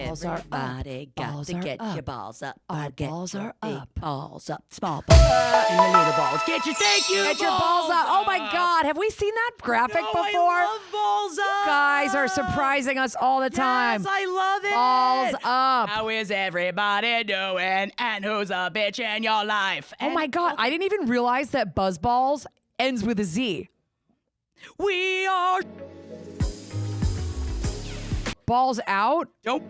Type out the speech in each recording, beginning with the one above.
Balls are Everybody up. got Balls to are get up. your balls up. Our Get balls your are big up. balls up. Small balls and the little balls. Get your thank you. Get your balls up. Oh my God. Have we seen that graphic before? I love balls up. Guys are surprising us all the time. Yes, I love it. Balls up. How is everybody doing? And who's a bitch in your life? Oh my God. I didn't even realize that Buzzballs ends with a Z. We are. Balls out. Nope.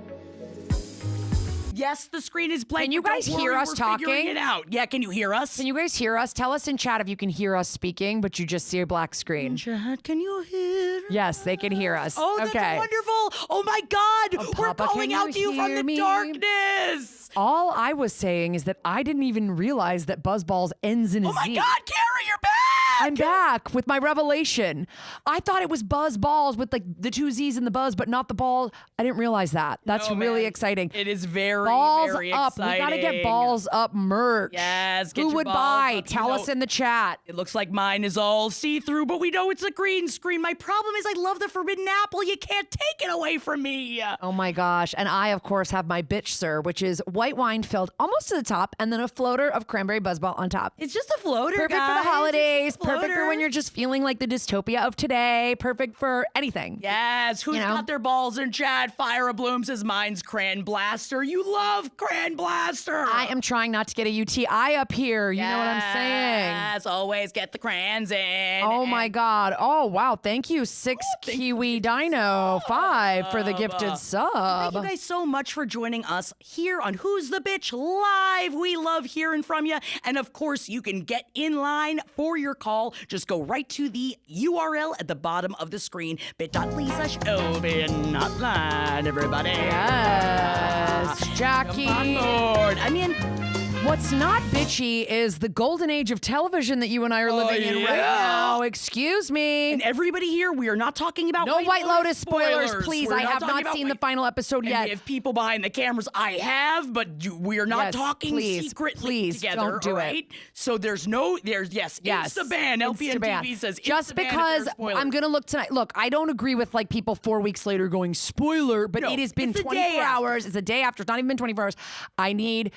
Yes, the screen is blank. Can you but don't guys hear worry, us we're talking? figuring it out. Yeah, can you hear us? Can you guys hear us? Tell us in chat if you can hear us speaking, but you just see a black screen. Chat, can you hear? Yes, they can hear us. Oh, that's okay. wonderful. Oh my God. We're Papa, calling can out to you from hear the me? darkness. All I was saying is that I didn't even realize that Buzzballs ends in a Oh my Z. God, Carrie, you're back. I'm back with my revelation. I thought it was Buzz Balls with like the two Z's in the buzz, but not the ball. I didn't realize that. That's No, really man. exciting. It is very, Balls very up. exciting. We gotta get balls up merch. Yes, get Who your would balls buy? up. Tell us in the chat. It looks like mine is all see-through, but we know it's a green screen. My problem is I love the forbidden apple. You can't take it away from me. Oh my gosh. And I, of course, have my bitch, sir, which is white wine filled almost to the top and then a floater of cranberry buzzball on top. It's just a floater, Perfect guys. for the holidays. It's just a Perfect for floater. when you're just feeling like the dystopia of today. Perfect for anything. Yes, who's You know? got their balls in chat? Fire of Bloom says mine's Cran Blaster. You love Cran Blaster. I am trying not to get a UTI up here. You know what I'm saying? Yes, always get the crayons in. Oh my God. Oh, wow. Thank you, Kiwi Dino 5 for the gifted sub. Thank you guys so much for joining us here on Who's the Bitch Live. We love hearing from you. And of course, you can get in line for your call. Just go right to the URL at the bottom of the screen. bit.ly/OBNotline, everybody. Yes, Jackie. Come on board. I mean, What's not bitchy is the golden age of television that you and I are living in right yeah. now. Excuse me. and everybody here, we are not talking about No White Lotus spoilers, please. We're I have talking not about seen the final episode And yet. if people behind the cameras, I have, but we are not Yes, talking please, secretly please, together. don't do all it. right? So there's Yes. Insta-ban. LPN Insta-ban. TV says just Insta-ban if because there's spoilers. I'm gonna look tonight. Look, I don't agree with like people 4 weeks later going spoiler, but No, it has been it's the 24 day after. hours. It's a day after. It's not even been 24 hours. I need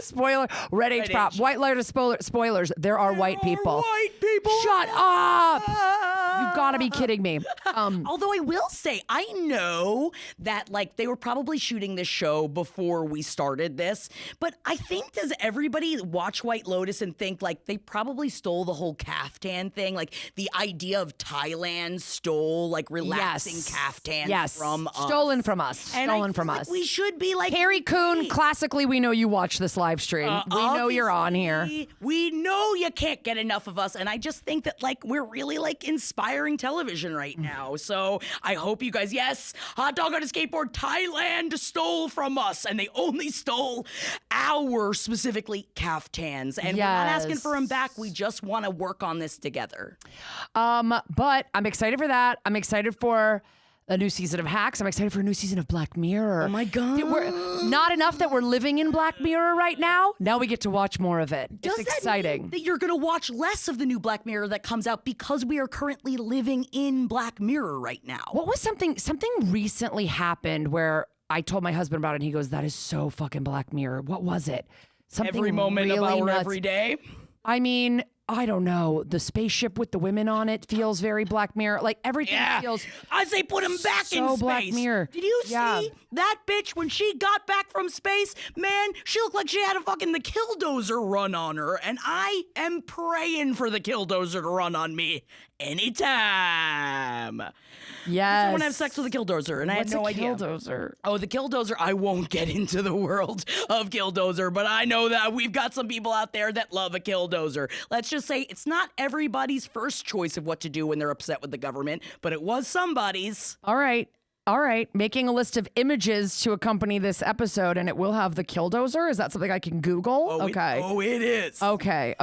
spoiler. Red H Red prop. H. White Lotus spoilers. There are white people. White people. Shut up! You've got to be kidding me. Although I will say, I know that like they were probably shooting this show before we started this, but I think does everybody watch White Lotus and think like they probably stole the whole caftan thing? Like the idea of Thailand stole like relaxing caftan from us. Stolen from us. And Stolen I from feel like us. we should be like Harry Coon, hey, classically, we know you watch this live stream. We know you're on here. obviously, We know you can't get enough of us, and I just think that like we're really like inspiring television right now. So I hope you guys, yes, hot dog on a skateboard, Thailand stole from us, and they only stole our specifically caftans, and we're not asking for them back. We just want to work on this together. But I'm excited for that. I'm excited for a new season of Hacks. I'm excited for a new season of Black Mirror. Oh my God. We're not enough that we're living in Black Mirror right now. Now we get to watch more of it. Does It's that exciting. mean that you're going to watch less of the new Black Mirror that comes out because we are currently living in Black Mirror right now? What was something recently happened where I told my husband about it and he goes, that is so fucking Black Mirror. What was it? Something Every moment really of our nuts. everyday. I mean, I don't know. The spaceship with the women on it feels very Black Mirror. Like everything feels I say put him back in so space. Black Mirror. Did you Yeah. see that bitch when she got back from space? Man, she looked like she had a fucking the killdozer run on her, and I am praying for the killdozer to run on me anytime. yes. I want to have sex with a killdozer, and I had What's no a idea. Killdozer? Oh, the killdozer. I won't get into the world of killdozer, but I know that we've got some people out there that love a killdozer. Let's just say it's not everybody's first choice of what to do when they're upset with the government, but it was somebody's. All right. Making a list of images to accompany this episode, and it will have the Killdozer. Is that something I can Google? Okay. It is. Okay.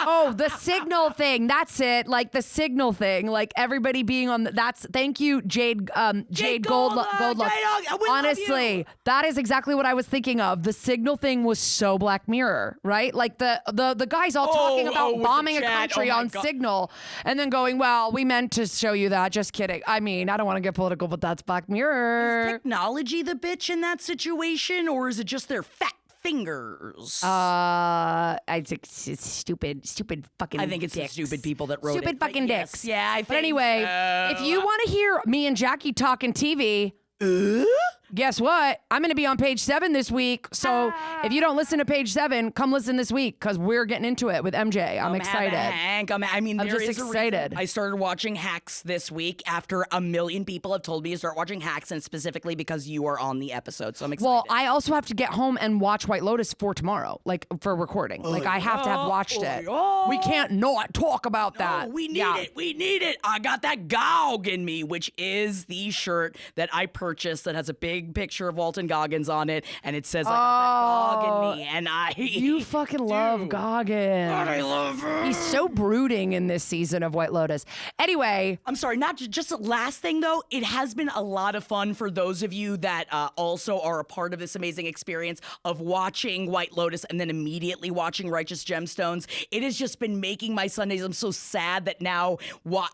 Oh, the signal thing. That's it. Like the signal thing. Like everybody being on. Thank you, Jade. Jade Goldluck. Jade, we love Honestly, you. that is exactly what I was thinking of. The signal thing was so Black Mirror, right? Like the guys all talking about with the bombing a chat. country Oh my on God. Signal, and then going, "Well, we meant to show you that. Just kidding." I mean, I don't want to get political, but that's That's Black Is Mirror. technology the bitch in that situation, or is it just their fat fingers? I think it's stupid fucking I think it's dicks. the stupid people that wrote it. Stupid but fucking yes, dicks. Yeah, I think But anyway, if you want to hear me and Jackie talking TV, guess what? I'm going to be on page 7 this week. So if you don't listen to page 7, come listen this week because we're getting into it with MJ. I'm excited. Hank. I'm just there is a reason excited. I started watching Hacks this week after a million people have told me to start watching Hacks, and specifically because you are on the episode. So I'm excited. Well, I also have to get home and watch White Lotus for tomorrow, like for recording. Like I have to have watched it. We can't not talk about that. We need it. We need it. I got that Gog in me, which is the shirt that I purchased that has a big picture of Walton Goggins on it, and it says I got that Gog in me, and You fucking love Goggins. God, I love her. He's so brooding in this season of White Lotus. Anyway, I'm sorry, not just the last thing though. It has been a lot of fun for those of you that also are a part of this amazing experience of watching White Lotus and then immediately watching Righteous Gemstones. It has just been making my Sundays. I'm so sad that now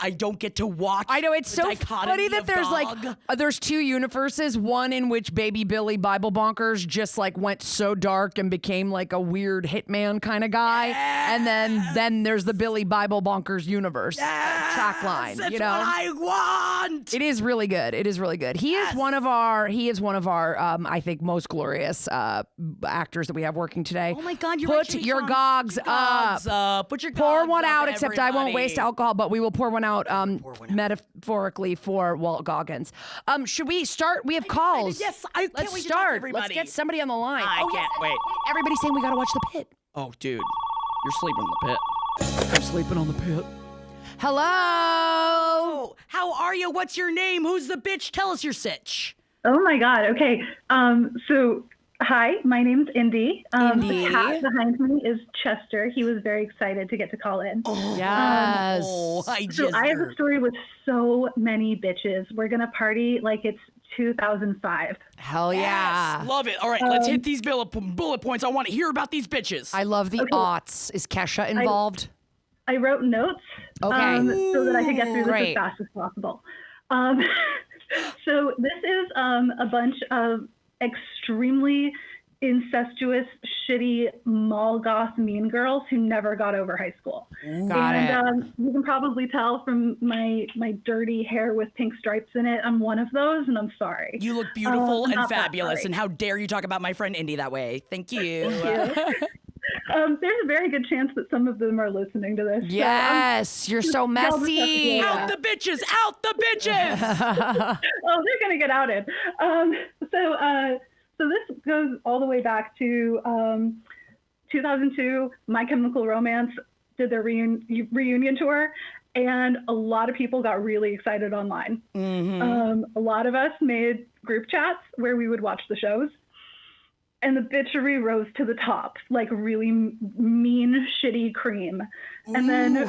I don't get to watch. I know it's the so dichotomy funny that of there's Gog. there's 2 universes. One in which Baby Billy Bible Bonkers just like went so dark and became like a weird hitman kind of guy, and then there's the Billy Bible Bonkers universe track line. That's You know, what I want. it is really good. It is really good. He is one of our I think most glorious actors that we have working today. Oh my God, you're Put right, Jimmy your Sean. gogs up. Put your Pour gogs one up, out, except I won't waste everybody. alcohol, but we will pour one out metaphorically for Walt Goggins. Should we start? We have calls. Yes, I can't Let's wait to talk to start. everybody. Let's get somebody on the line. I can't wait. Everybody's saying we got to watch The Pit. Oh, dude, you're sleeping in the pit. I'm sleeping on The Pit. Hello. Oh, how are you? What's your name? Who's the bitch? Tell us your sitch. Oh my God. Okay. So hi, my name's Indy. Indy. The cat behind me is Chester. He was very excited to get to call in. Yes. So I have a story with so many bitches. We're gonna party like it's 2005. Hell yeah. Yes, love it. All right, let's hit these bullet points. I want to hear about these bitches. I love the aughts. Is Kesha involved? I wrote notes Okay. so that I could get through this Great. as fast as possible. So this is a bunch of extremely incestuous, shitty, mall goth mean girls who never got over high school. Got it. You can probably tell from my dirty hair with pink stripes in it, I'm one of those, and I'm sorry. You look beautiful I'm and not that fabulous, sorry. and how dare you talk about my friend Indy that way? Thank you. There's a very good chance that some of them are listeing to this. Yes. You're so messy. Out the bitches! Out the bitches! Oh, they're gonna get outed. So this goes all the way back to 2002. My Chemical Romance did their reunion tour, and a lot of people got really excited online. A lot of us made group chats where we would watch the shows, and the bitchery rose to the top, like really mean, shitty cream. And then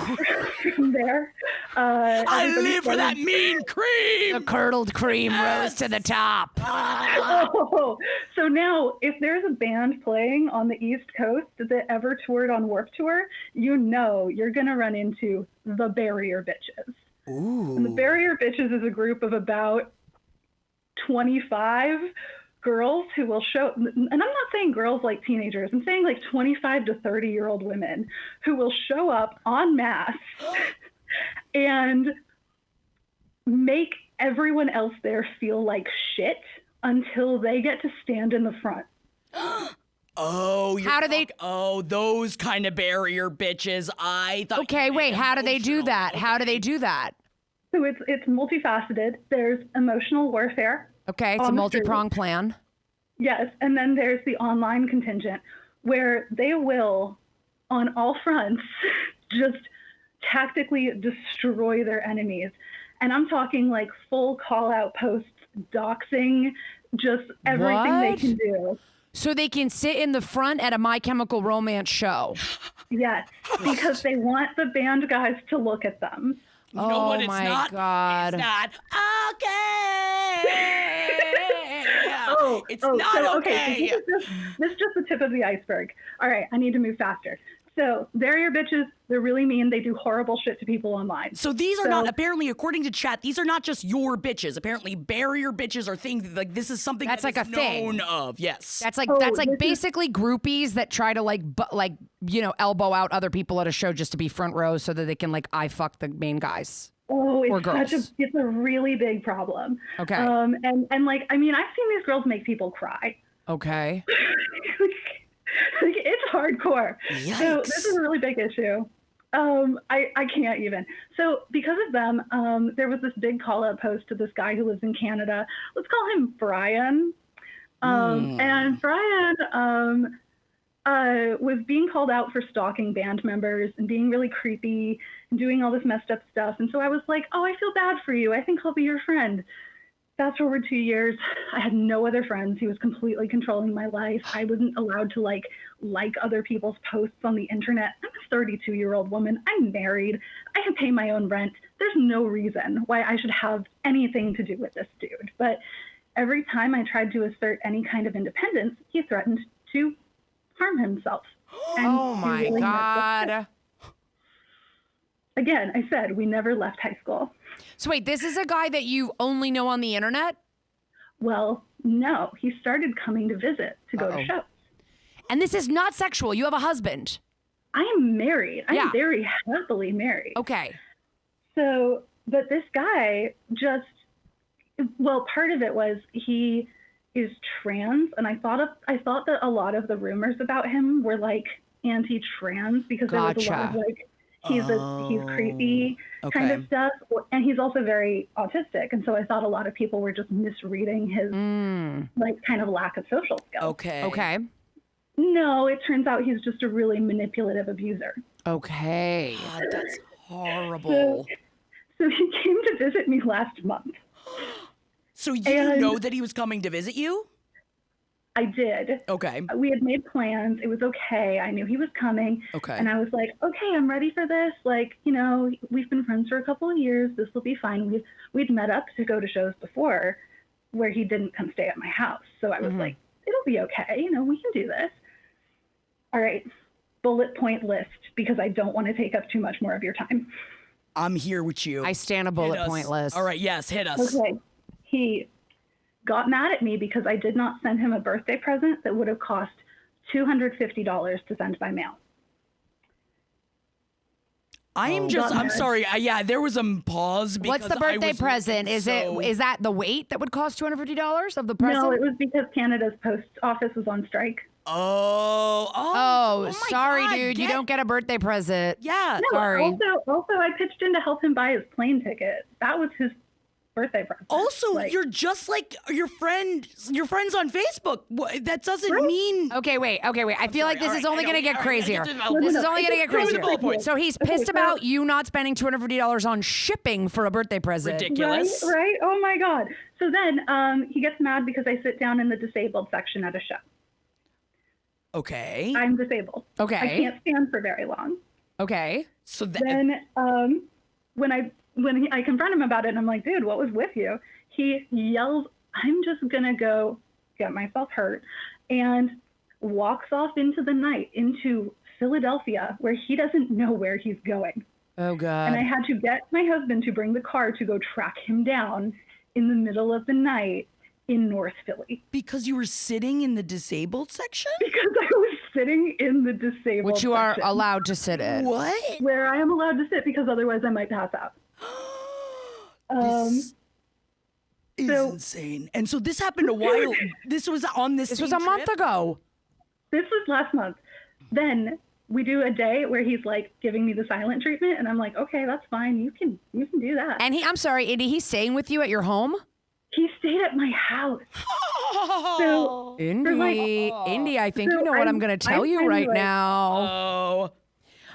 from there, I live for that mean The cream! curdled cream rose to the top. Oh, so now if there's a band playing on the East Coast that ever toured on Warped Tour, you know you're going to run into the Barrier Bitches. Ooh. And the Barrier Bitches is a group of about 25 girls who will show, and I'm not saying girls like teenagers, I'm saying like 25 to 30-year-old women who will show up en masse and make everyone else there feel like shit until they get to stand in the front. Oh, How do they- Oh, those kind of barrier bitches. I thought. Okay, you wait. meant How do they do emotional. that? How do they do that? So it's multifaceted. There's emotional warfare. Okay, it's a On the multi-pronged plan. Yes, and then there's the online contingent where they will, on all fronts, just tactically destroy their enemies. And I'm talking like full call-out posts, doxing, just everything they What? can do. So they can sit in the front at a My Chemical Romance show. Yes, because they want the band guys to look at them. You know what? Oh It's my not. God. It's not okay. It's not so, okay. So this is just the tip of the iceberg. All right, I need to move faster. So they're your bitches. They're really mean. They do horrible shit to people online. So these are not, apparently, according to chat, these are not just your bitches. Apparently, barrier bitches are things, like, this is something That's that like is a thing. known of. Yes. That's like this is- basically groupies that try to elbow out other people at a show just to be front row so that they can eye fuck the main guys. Oh, Or it's it's a really big problem. Okay. And I've seen these girls make people cry. Okay. It's hardcore. Yikes. So this is a really big issue. I can't even. So because of them, there was this big call out post to this guy who lives in Canada. Let's call him Brian. And Brian was being called out for stalking band members and being really creepy and doing all this messed up stuff. And so I was like, oh, I feel bad for you. I think I'll be your friend. Fast forward 2 years, I had no other friends. He was completely controlling my life. I wasn't allowed to like other people's posts on the internet. I'm a 32-year-old woman. I'm married. I can pay my own rent. There's no reason why I should have anything to do with this dude. But every time I tried to assert any kind of independence, he threatened to harm himself. And Oh he my really messed up. God. Again, I said we never left high school. So wait, this is a guy that you only know on the internet? Well, no, he started coming to visit to go to shows. And this is not sexual. You have a husband. I am married. Yeah. I'm very happily married. Okay. So, but this guy part of it was he is trans, and I thought that a lot of the rumors about him were like anti-trans because there was a lot of like he's creepy kind of stuff, and he's also very autistic, and so I thought a lot of people were just misreading his like kind of lack of social skills. Okay. No, it turns out he's just a really manipulative abuser. Okay. God, that's horrible. So he came to visit me last month. So you know that he was coming to visit you? I did. Okay. We had made plans. It was okay. I knew he was coming. Okay. And I was like, okay, I'm ready for this. Like, we've been friends for a couple of years. This will be fine. We'd met up to go to shows before where he didn't come stay at my house. So I was like, it'll be okay. We can do this. All right. Bullet point list, because I don't want to take up too much more of your time. I'm here with you. I stand a bullet point list. All right, yes, hit us. Okay. He got mad at me because I did not send him a birthday present that would have cost $250 to send by mail. I'm sorry. There was a pause because What's the birthday present? Is that the weight that would cost $250 of the present? No, it was because Canada's post office was on strike. Oh, my sorry, God, dude. You don't get a birthday present. Yeah. No, Sorry. Also, I pitched in to help him buy his plane ticket. That was his birthday present. Also, you're just like your friends on Facebook. That doesn't mean. Okay, wait. I feel like this is only going to get crazier. This This is only going to get crazier. bullet point. So he's pissed about you not spending $250 on shipping for a birthday present. Ridiculous. Right? Oh my God. So then he gets mad because I sit down in the disabled section at a show. Okay. I'm disabled. Okay. I can't stand for very long. Okay. So Then when I confront him about it, and I'm like, dude, what was with you? He yells, I'm just going to go get myself hurt, and walks off into the night, into Philadelphia, where he doesn't know where he's going. Oh, God. And I had to get my husband to bring the car to go track him down in the middle of the night in North Philly. because you were sitting in the disabled section? Because I was sitting in the disabled Which you are section, allowed to sit in. What? where I am allowed to sit because otherwise I might pass out. This is so- insane. And so this happened a while. This was on this. This same was a month trip? ago. This was last month. Then we do a day where he's like giving me the silent treatment, and I'm like, okay, that's fine. You can do that. And I'm sorry, Indy, he's staying with you at your home? He stayed at my house. So Indy, I think you know what I'm going to tell I'm you kinda right like- now.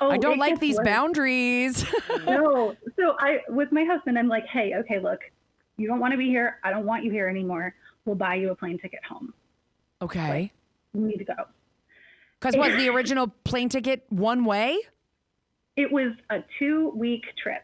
I don't it like gets these worse. boundaries. No. So with my husband, I'm like, hey, okay, look, you don't want to be here. I don't want you here anymore. We'll buy you a plane ticket home. Okay. You need to go. Because was the original plane ticket one way? It was a 2-week trip.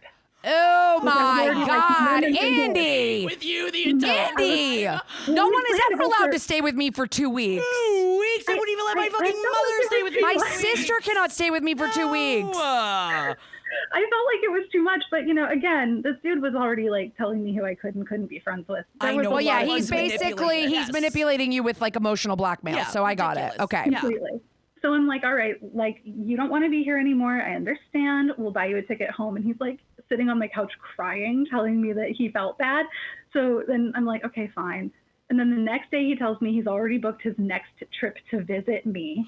Oh my already, like, God, minutes ago. Andy! With you the entire Andy! No one is ever allowed to stay with me for 2 weeks. 2 weeks. They wouldn't even let let my fucking mother stay with me. My for 2 sister weeks. cannot stay with me for 2 weeks. I felt like it was too much, but again, this dude was already like telling me who I could and couldn't be friends with. I know. Well, yeah, Well, he's manipulating, basically yes. manipulating you with like emotional blackmail. Yeah, So I got it. ridiculous. Okay. Yeah. Completely. So I'm like, all right, like, you don't want to be here anymore. I understand. We'll buy you a ticket home. And he's like sitting on my couch crying, telling me that he felt bad. So then I'm like, okay, fine. And then the next day he tells me he's already booked his next trip to visit me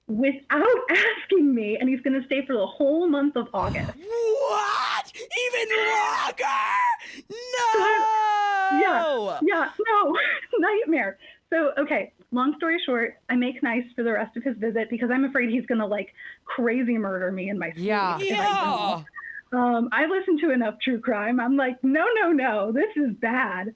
without asking me. And he's going to stay for the whole month of August. What? Even longer? Yeah, No. no, nightmare. So, okay, long story short, I make nice for the rest of his visit because I'm afraid he's going to like crazy murder me in my sleep. Yeah. if I Yeah. don't. I listened to enough true crime. I'm like, no, this is bad.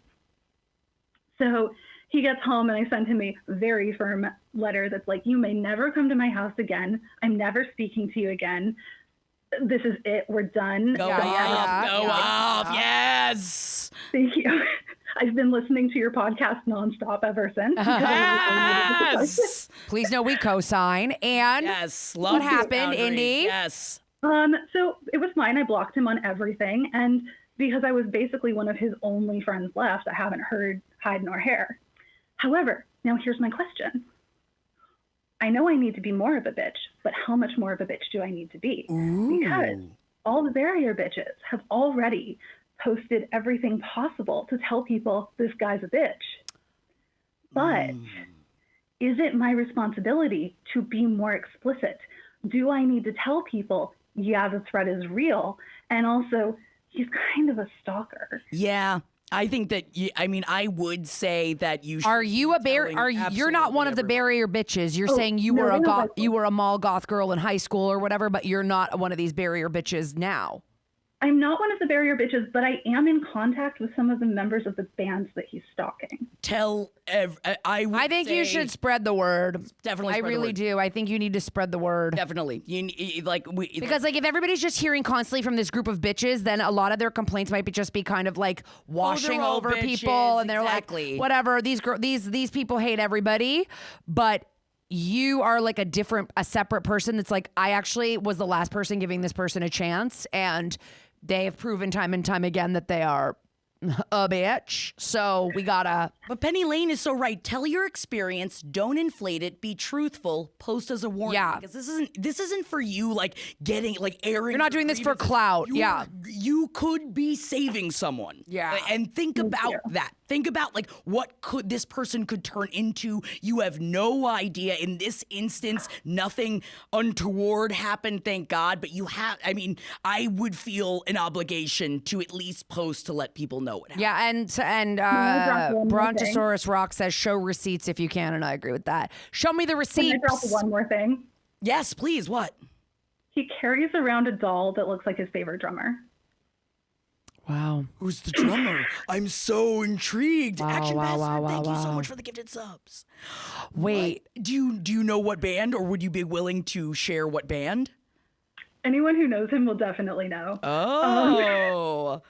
So he gets home and I send him a very firm letter that's like, you may never come to my house again. I'm never speaking to you again. This is it. We're done. Go Yeah, off. yeah, Go yeah. off. Yes. Thank you. I've been listening to your podcast nonstop ever since. Yes. Please know we co-sign. And Yes. Love what these happened, boundaries. Indy? Yes. So it was fine. I blocked him on everything. And because I was basically one of his only friends left, I haven't heard hide nor hair. However, now here's my question. I know I need to be more of a bitch, but how much more of a bitch do I need to be? Because all the barrier bitches have already posted everything possible to tell people this guy's a bitch. But is it my responsibility to be more explicit? Do I need to tell people, yeah, the threat is real? And also, he's kind of a stalker. Yeah. I think that I would say that you should are you a be barrier? telling You're not one of the absolutely barrier bitches. You're Oh, saying you no, were a no, no. you were a mall goth girl in high school or whatever, but you're not one of these barrier bitches now. I'm not one of the barrier bitches, but I am in contact with some of the members of the bands that he's stalking. I think you say should spread the word. definitely I spread the really word. do. I think you need to spread the word. Definitely. Because like if everybody's just hearing constantly from this group of bitches, then a lot of their complaints might just be kind of like washing all over bitches, people, and they're exactly. like, whatever. These people hate everybody, but you are like a separate person. That's like, I actually was the last person giving this person a chance, and they have proven time and time again that they are a bitch. So we gotta. But Penny Lane is so right. Tell your experience. Don't inflate it. Be truthful. Post as a warning. Yeah. Because this isn't for you like getting like airing. You're not your doing this for grievances. clout. You Yeah. are- You could be saving someone. Yeah. And think about that. Think about like what could this person could turn into. You have no idea. In this instance, nothing untoward happened, thank God. But I would feel an obligation to at least post to let people know what happened. Yeah, and I drop one more thing? Brontosaurus Rock says show receipts if you can, and I agree with that. Show me the Can I receipts. drop one more thing? Yes, please. What? He carries around a doll that looks like his favorite drummer. Wow. Who's the drummer? I'm so intrigued. Wow, Action wow, Bastard, wow, thank you so wow. much for the gifted subs. Wait. What? Do you know what band, or would you be willing to share what band? Anyone who knows him will definitely know. Oh.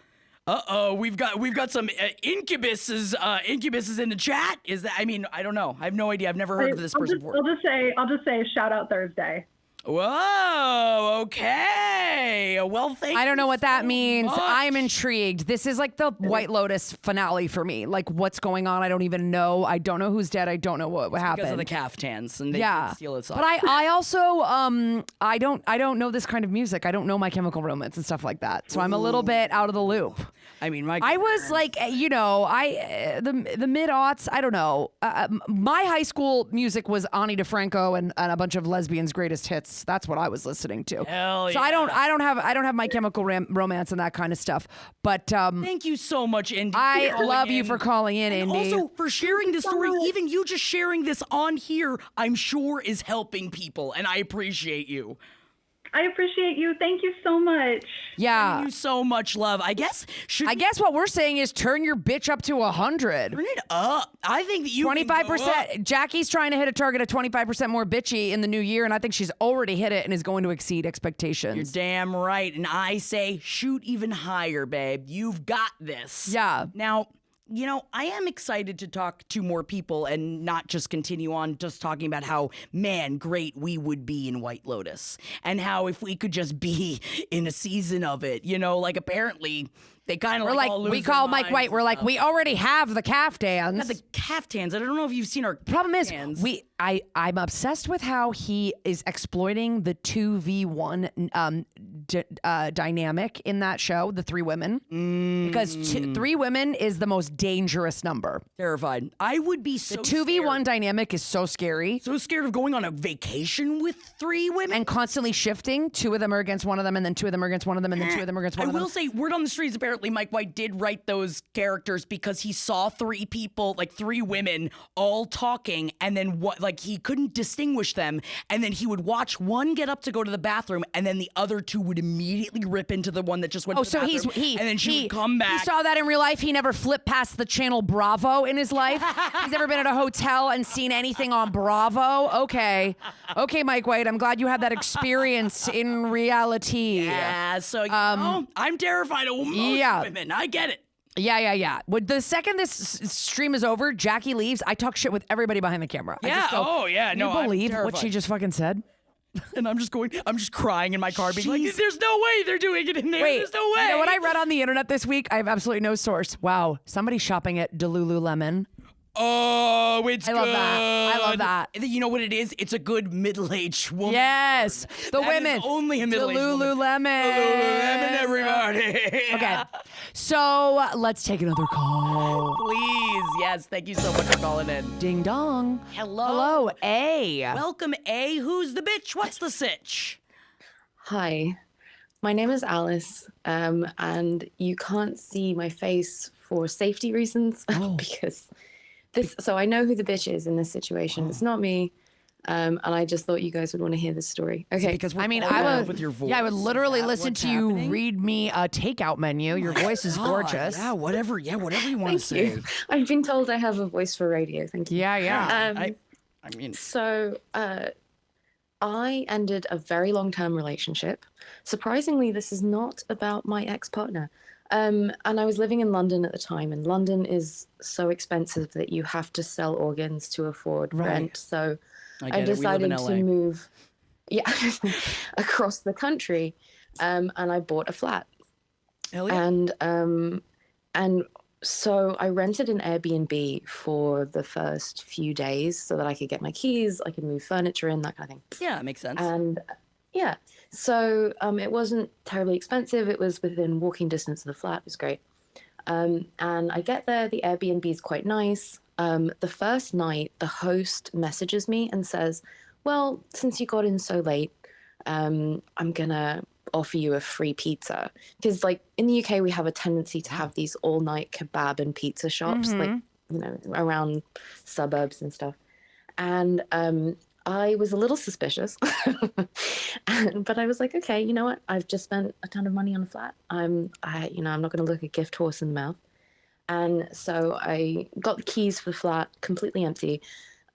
Uh-oh, we've got some incubuses in the chat. Is that, I don't know. I have no idea. I've never heard of this person before. I'll just say shout out Thursday. Whoa, okay. Well, thank I don't know you what that so means. much. I'm intrigued. This is like the White Lotus finale for me. Like, what's going on? I don't even know. I don't know who's dead. I don't know what happened. Because of the caftans, and they Yeah, can steal it. but I also I don't know this kind of music. I don't know My Chemical Romance and stuff like that. So I'm a little bit out of the loop. I was like, the mid aughts. I don't know. My high school music was Ani DeFranco and a bunch of lesbians' greatest hits. That's what I was listening to. Hell so yeah. I don't have My Chemical Romance and that kind of stuff. But Thank you so much, Indy. I for calling love you in. for calling in, And Indy. also for sharing the story. Even you just sharing this on here, I'm sure is helping people, and I appreciate you. I appreciate you. Thank you so much. Yeah. Thank you so much, love. I guess what we're saying is turn your bitch up to 100. turn it up. I think that you can go up. 25%. Jackie's trying to hit a target of 25% more bitchy in the new year, and I think she's already hit it and is going to exceed You're expectations. damn right. And I say shoot even higher, babe. You've got this. Yeah. Now, you know, I am excited to talk to more people and not just continue on just talking about how, man, great we would be in White Lotus. And how if we could just be in a season of it, you know, like apparently they kind of We're like, all lose we their call Mike minds White. and We're like, stuff. we already have the caftans. Yeah, the caftans. I don't know if you've seen our Problem is, caftans. I'm obsessed with how he is exploiting the 2v1 dynamic in that show, the 3 women, because 3 women is the most dangerous number. Terrified. I would be so The 2v1 dynamic is so scary so scared of going on a vacation with 3 women. and constantly shifting. 2 of them are against one of them, and then 2 of them are against one of them, and then 2 of them are against one I of them. will say, word on the streets, apparently Mike White did write those characters because he saw 3 people, like 3 women, all talking, and then like he couldn't distinguish them, and then he would watch one get up to go to the bathroom, and then the other 2 would immediately rip into the one that just went Oh, to the so bathroom, and then she would come back. He saw that in real life. He never flipped past the channel Bravo in his life. He's never been at a hotel and seen anything on Bravo. Okay, Mike White. I'm glad you had that experience in reality. Yeah, so you know, I'm terrified of most women. I get it. Yeah. The second this stream is over, Jackie leaves. I talk shit with everybody behind the camera. I Yeah. just go, Oh yeah. Can No, you I'm believe what terrified. she just fucking said? And I'm just crying in my car, being like, "There's no way they're doing it in there. Wait, There's no way." you know what I read on the internet this week? I have absolutely no source. Wow, somebody's shopping at Lululemon. Oh, it's I love good. that. I love that. You know what it is? It's a good middle-aged woman. Yes, the That is women. only a middle-aged woman. Lululemon. Lululemon, everybody. Okay, so let's take another call. Please, yes. Thank you so much for calling in. Ding dong. Hello. Hello, A. Welcome, A. Who's the bitch? What's the sitch? Hi, my name is Alice, and you can't see my face for safety reasons because so I know who the bitch is in this situation. It's not me, and I just thought you guys would want to hear this story. Okay, Because we're I mean, all in I love would. with your voice. Yeah, I would literally Is that listen what's to you happening? read me a takeout menu. Your voice is God, gorgeous. Yeah, whatever. Yeah, whatever you want to thank say. you. I've been told I have a voice for radio. Thank you. Yeah. I mean, So, I ended a very long-term relationship. Surprisingly, this is not about my ex-partner. And I was living in London at the time, and London is so expensive that you have to sell organs to afford rent. So I I get it. We live in decided to LA. move, across the country, and I bought a flat. Hell yeah. And so I rented an Airbnb for the first few days so that I could get my keys, I could move furniture in, that kind of thing. Yeah, it makes sense. And yeah, so it wasn't terribly expensive. It was within walking distance of the flat. It was great. And I get there, the Airbnb is quite nice. The first night, the host messages me and says, well, since you got in so late, I'm going to offer you a free pizza. Because like in the UK, we have a tendency to have these all night kebab and pizza shops, like, you know, around suburbs and stuff. And I was a little suspicious, but I was like, okay, you know what? I've just spent a ton of money on a flat. I'm not going to look a gift horse in the mouth. And so I got the keys for the flat completely empty.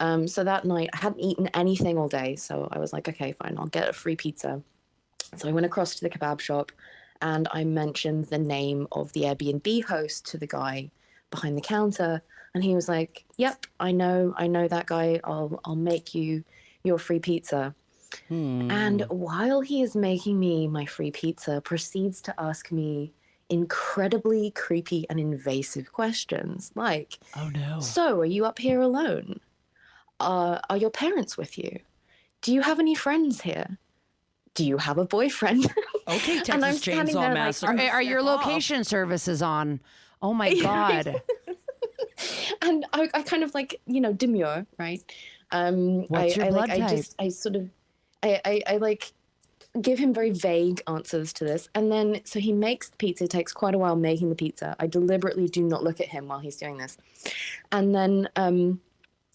So that night I hadn't eaten anything all day. So I was like, okay, fine, I'll get a free pizza. So I went across to the kebab shop and I mentioned the name of the Airbnb host to the guy behind the counter. And he was like, yep, I know that guy. I'll make you your free pizza. And while he is making me my free pizza, proceeds to ask me incredibly creepy and invasive questions like, Oh no. so are you up here alone? Are your parents with you? Do you have any friends here? Do you have a boyfriend? Okay, And I'm Texas standing Chainsaw there like, Massacre. Are your location services on? Oh my God. And I kind of like, demure, right? What's your blood type? I like give him very vague answers to this. And then, so he makes the pizza. It takes quite a while making the pizza. I deliberately do not look at him while he's doing this. And then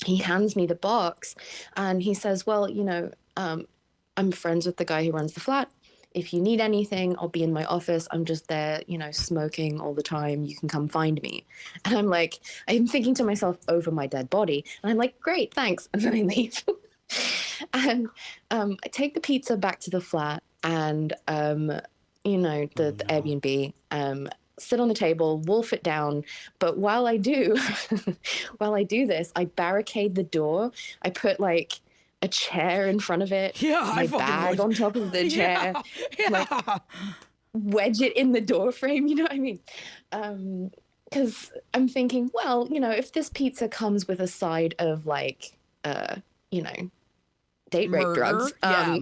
he hands me the box and he says, well, I'm friends with the guy who runs the flat. If you need anything, I'll be in my office. I'm just there, smoking all the time. You can come find me. And I'm thinking to myself over my dead body. And I'm like, great, thanks. And then I leave. And I take the pizza back to the flat and, the Airbnb. sit on the table, wolf it down. But while I do, this, I barricade the door. I put like a chair in front of it. Yeah, my I fucking bag would. on top of the chair. Yeah. Like, wedge it in the door frame. You know what I mean? Because I'm thinking, well, if this pizza comes with a side of like, date rape Murder? drugs. Yeah.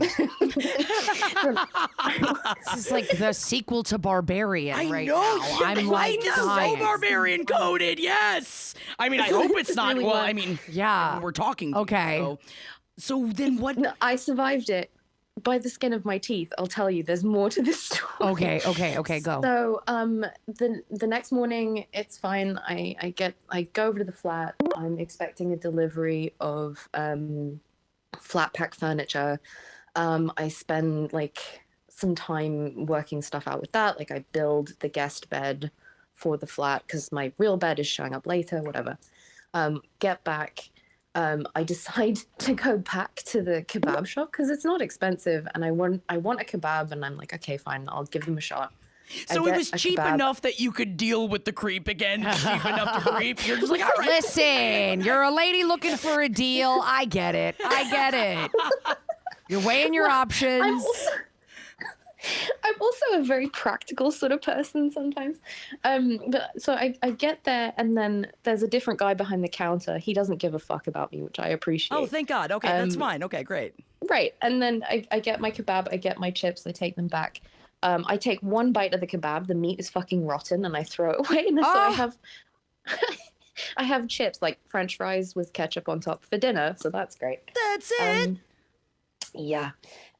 This is like the sequel to Barbarian I right know. now. You're I'm right. like, This is so dying. barbarian coded. Yes. I mean, I hope it's not. really Well, was. I mean, Yeah. we're talking. Okay. So then what? No, I survived it by the skin of my teeth. I'll tell you, there's more to this story. Okay, go. So, the next morning, it's fine. I go over to the flat. I'm expecting a delivery of flat pack furniture. I spend like some time working stuff out with that. Like I build the guest bed for the flat because my real bed is showing up later. Whatever. Get back. I decide to go back to the kebab shop because it's not expensive, and I want a kebab, and I'm like, okay, fine, I'll give them a shot. So I it get was a cheap kebab. enough that you could deal with the creep again. Cheap enough to creep. You're just like, all right. Listen, you're a lady looking for a deal. I get it. You're weighing your options. I'm also a very practical sort of person sometimes. But so I get there, and then there's a different guy behind the counter. He doesn't give a fuck about me, which I appreciate. Oh, thank God. Okay, that's fine. Okay, great. Right. And then I get my kebab, I get my chips, I take them back. I take one bite of the kebab, the meat is fucking rotten, and I throw it away. And so I have I have chips, like French fries with ketchup on top for dinner, so that's great. That's it. Yeah.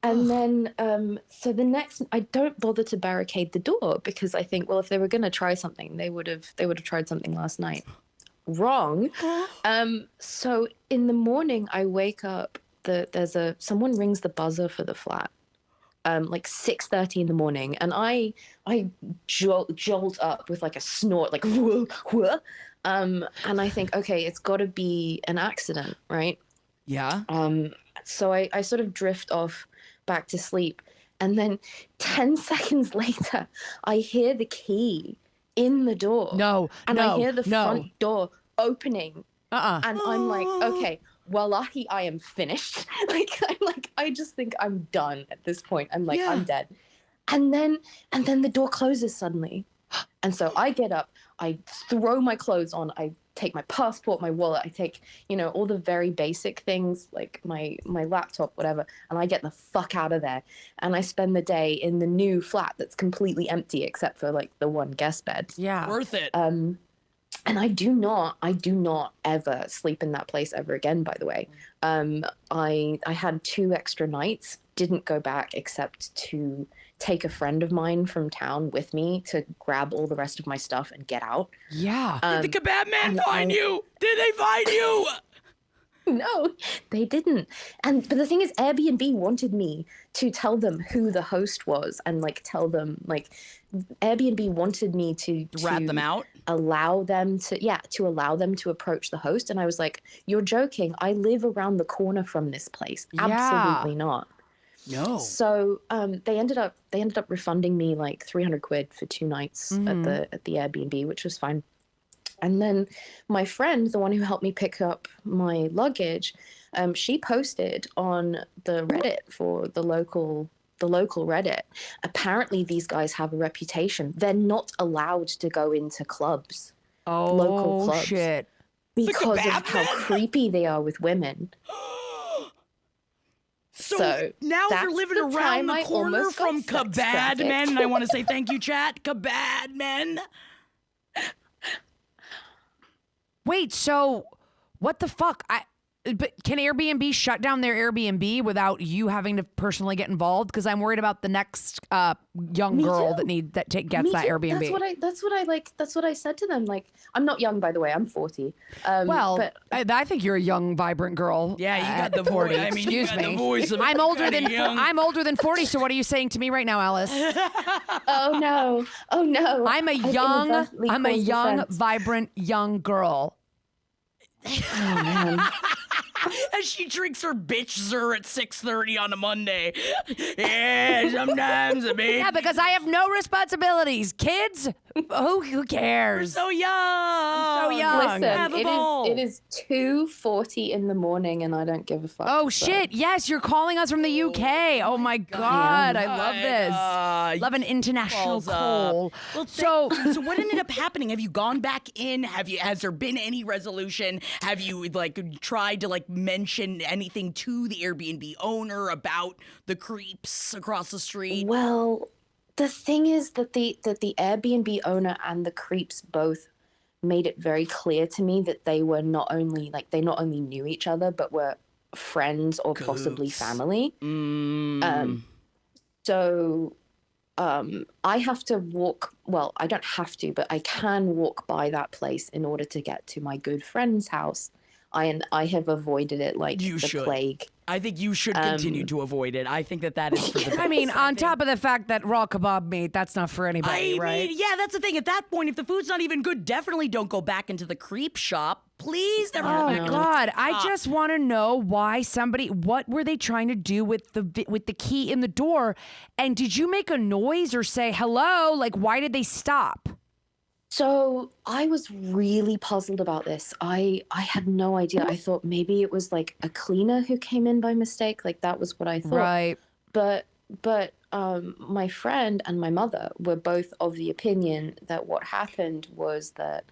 And then, so the next, I don't bother to barricade the door because I think, well, if they were going to try something, they would have tried something last night. Wrong. So in the morning, I wake up. Someone rings the buzzer for the flat, like 6:30 in the morning, and I jolt up with like a snort, like whoa, whoa. And I think, okay, it's got to be an accident, right? Yeah. So I sort of drift off back to sleep. And then 10 seconds later, I hear the key in the door. I hear the front door opening. And I'm like, okay, wallahi, I am finished. I just think I'm done at this point. I'm like, I'm dead. And then the door closes suddenly. And so I get up, I throw my clothes on, I take my passport, my wallet, I take, all the very basic things like my laptop, whatever, and I get the fuck out of there. And I spend the day in the new flat that's completely empty except for like the one guest bed. Yeah. Worth it. And I do not ever sleep in that place ever again, by the way. I had 2 extra nights, didn't go back except to take a friend of mine from town with me to grab all the rest of my stuff and get out. Yeah. Did the kebab man find you? Did they find you? No, they didn't. But the thing is, Airbnb wanted me to tell them who the host was and like tell them, like, Airbnb wanted me to rat them out, allow them to approach the host. And I was like, you're joking. I live around the corner from this place. Yeah. Absolutely not. No. So they ended up refunding me like 300 quid for 2 nights at the Airbnb, which was fine. And then my friend, the one who helped me pick up my luggage, she posted on the Reddit for the local Reddit. Apparently these guys have a reputation. They're not allowed to go into clubs. Local clubs. Shit. Because of how creepy they are with women. So now you're living around the corner from Kebab Men, and I want to say thank you, chat. Kebab Men. Wait, so what the fuck? But can Airbnb shut down their Airbnb without you having to personally get involved? Because I'm worried about the next young girl that gets that Airbnb. That's what I said to them. Like, I'm not young, by the way. I'm 40. But I think you're a young, vibrant girl. Yeah, you got the 40. voice. I mean, Excuse you got me. the voice of I'm older than young. I'm older than 40. So what are you saying to me right now, Alice? Oh no! I'm a young, vibrant young girl. Oh man. As she drinks her bitch zer at 6:30 on a Monday. Yeah, sometimes a bitch. Yeah, because I have no responsibilities. Kids, who cares? So young. so young. Have a ball. It is 2:40 in the morning, and I don't give a fuck. Oh, so- shit. Yes, you're calling us from the UK. Oh, my God. I love this. Love an international balls up. call. Well, So, so what ended up happening? Have you gone back in? Has there been any resolution? Have you tried to mention anything to the Airbnb owner about the creeps across the street? Well, the thing is that the Airbnb owner and the creeps both made it very clear to me that they were not only knew each other, but were friends or possibly Coots. family. So I have to walk. Well, I don't have to, but I can walk by that place in order to get to my good friend's house. I have avoided it like You the should. plague. I think you should continue to avoid it. I think that is for the best. I mean, on top of the fact that raw kebab meat, that's not for anybody, I right? mean, yeah, that's the thing. At that point, if the food's not even good, definitely don't go back into the creep shop. Please, never go Oh back into the God! creep I shop. just want to know why what were they trying to do with the key in the door? And did you make a noise or say hello? Like, why did they stop? So I was really puzzled about this. I had no idea. I thought maybe it was like a cleaner who came in by mistake. Like that was what I thought. Right. But my friend and my mother were both of the opinion that what happened was that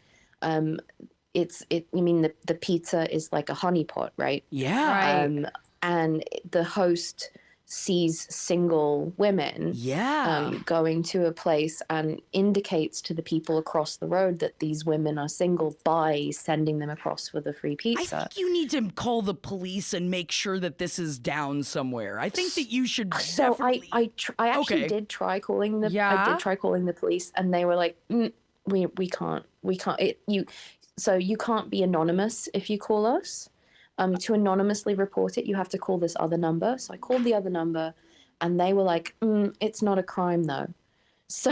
the pizza is like a honeypot, right? Yeah. Right. And the host sees single women Yeah. going to a place and indicates to the people across the road that these women are single by sending them across for the free I pizza. think you need to call the police and make sure that this is down somewhere. I think that you should So definitely... I actually Okay. did try calling the Yeah? I did try calling the police, and they were like, we can't you can't be anonymous if you call us. To anonymously report it, you have to call this other number. So I called the other number, and they were like, it's not a crime though. So,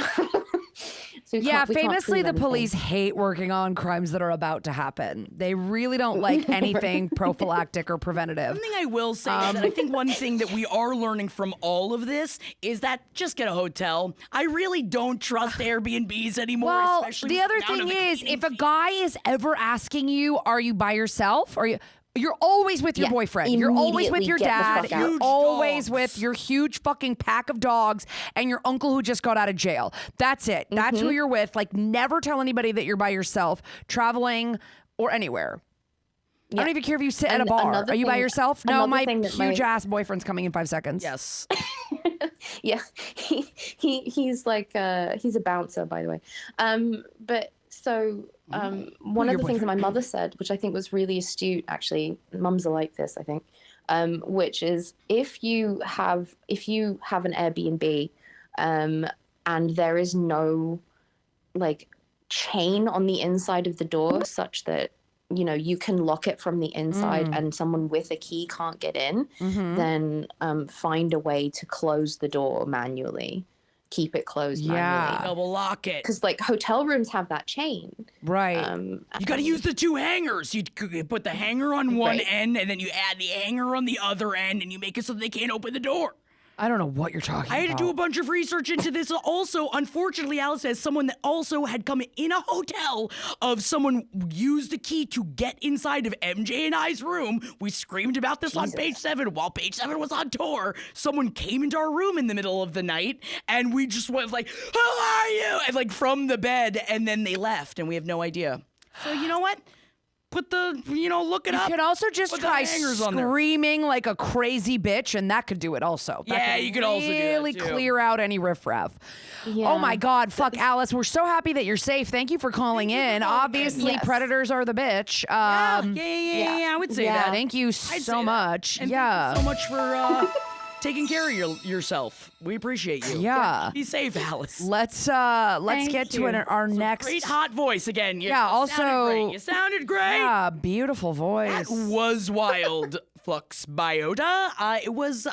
we Yeah, can't famously, prove the anything. police hate working on crimes that are about to happen. They really don't like anything prophylactic or preventative. One thing I will say is that I think one thing that we are learning from all of this is that just get a hotel. I really don't trust Airbnbs anymore. Well, especially the with other amount of thing the is, cleaning if a fee. guy is ever asking you, "Are you by yourself?" Or you're always with your Yeah, boyfriend. You're always with immediately your get the dad. fuck out. You're Huge always dogs. with your huge fucking pack of dogs and your uncle who just got out of jail. That's it. That's who you're with. Like, never tell anybody that you're by yourself, traveling or anywhere. I don't even care if you sit at a And bar. another Are you by thing- yourself? No, another my thing that huge my- ass boyfriend's coming in 5 seconds. Yes. Yeah, he's like he's a bouncer, by the way. But so one of your the things that my mother said, which I think was really astute, actually, mums are like this, I think, which is if you have an Airbnb, and there is no like chain on the inside of the door, such that you can lock it from the inside and someone with a key can't get in, then find a way to close the door manually. Keep it closed manually. Double lock it. Because like hotel rooms have that chain. Right. You got to use the two hangers. You put the hanger on one Right. end, and then you add the hanger on the other end, and you make it so they can't open the door. I don't know what you're talking I had about. to do a bunch of research into this. Also, unfortunately, Alice has someone that also had come in a hotel of someone used a key to get inside of MJ and I's room. We screamed about this on Page 7 while Page 7 was on tour. Someone came into our room in the middle of the night, and we just went like, "Who are you?" And like from the bed, and then they left, and we have no idea. So you know what? Put the, look it You up. could also just Put the try hangers on there. screaming like a crazy bitch, and that could do it also. That Yeah, could you could also do that, really too. clear out any riffraff. Yeah. Oh my God, fuck Alice. We're so happy that you're safe. Thank you for calling in. Obviously, Yes. predators are the bitch. Yeah, I would say Yeah. that. Thank you I'd say so that. much. And Yeah. thank you so much for taking care of yourself. We appreciate you. Yeah. Be safe, Alice. Let's Thank get to you. our next. Great hot voice again. You Yeah, sounded also- great. You sounded great. Yeah, beautiful voice. That was wild. Flux Biota. It was.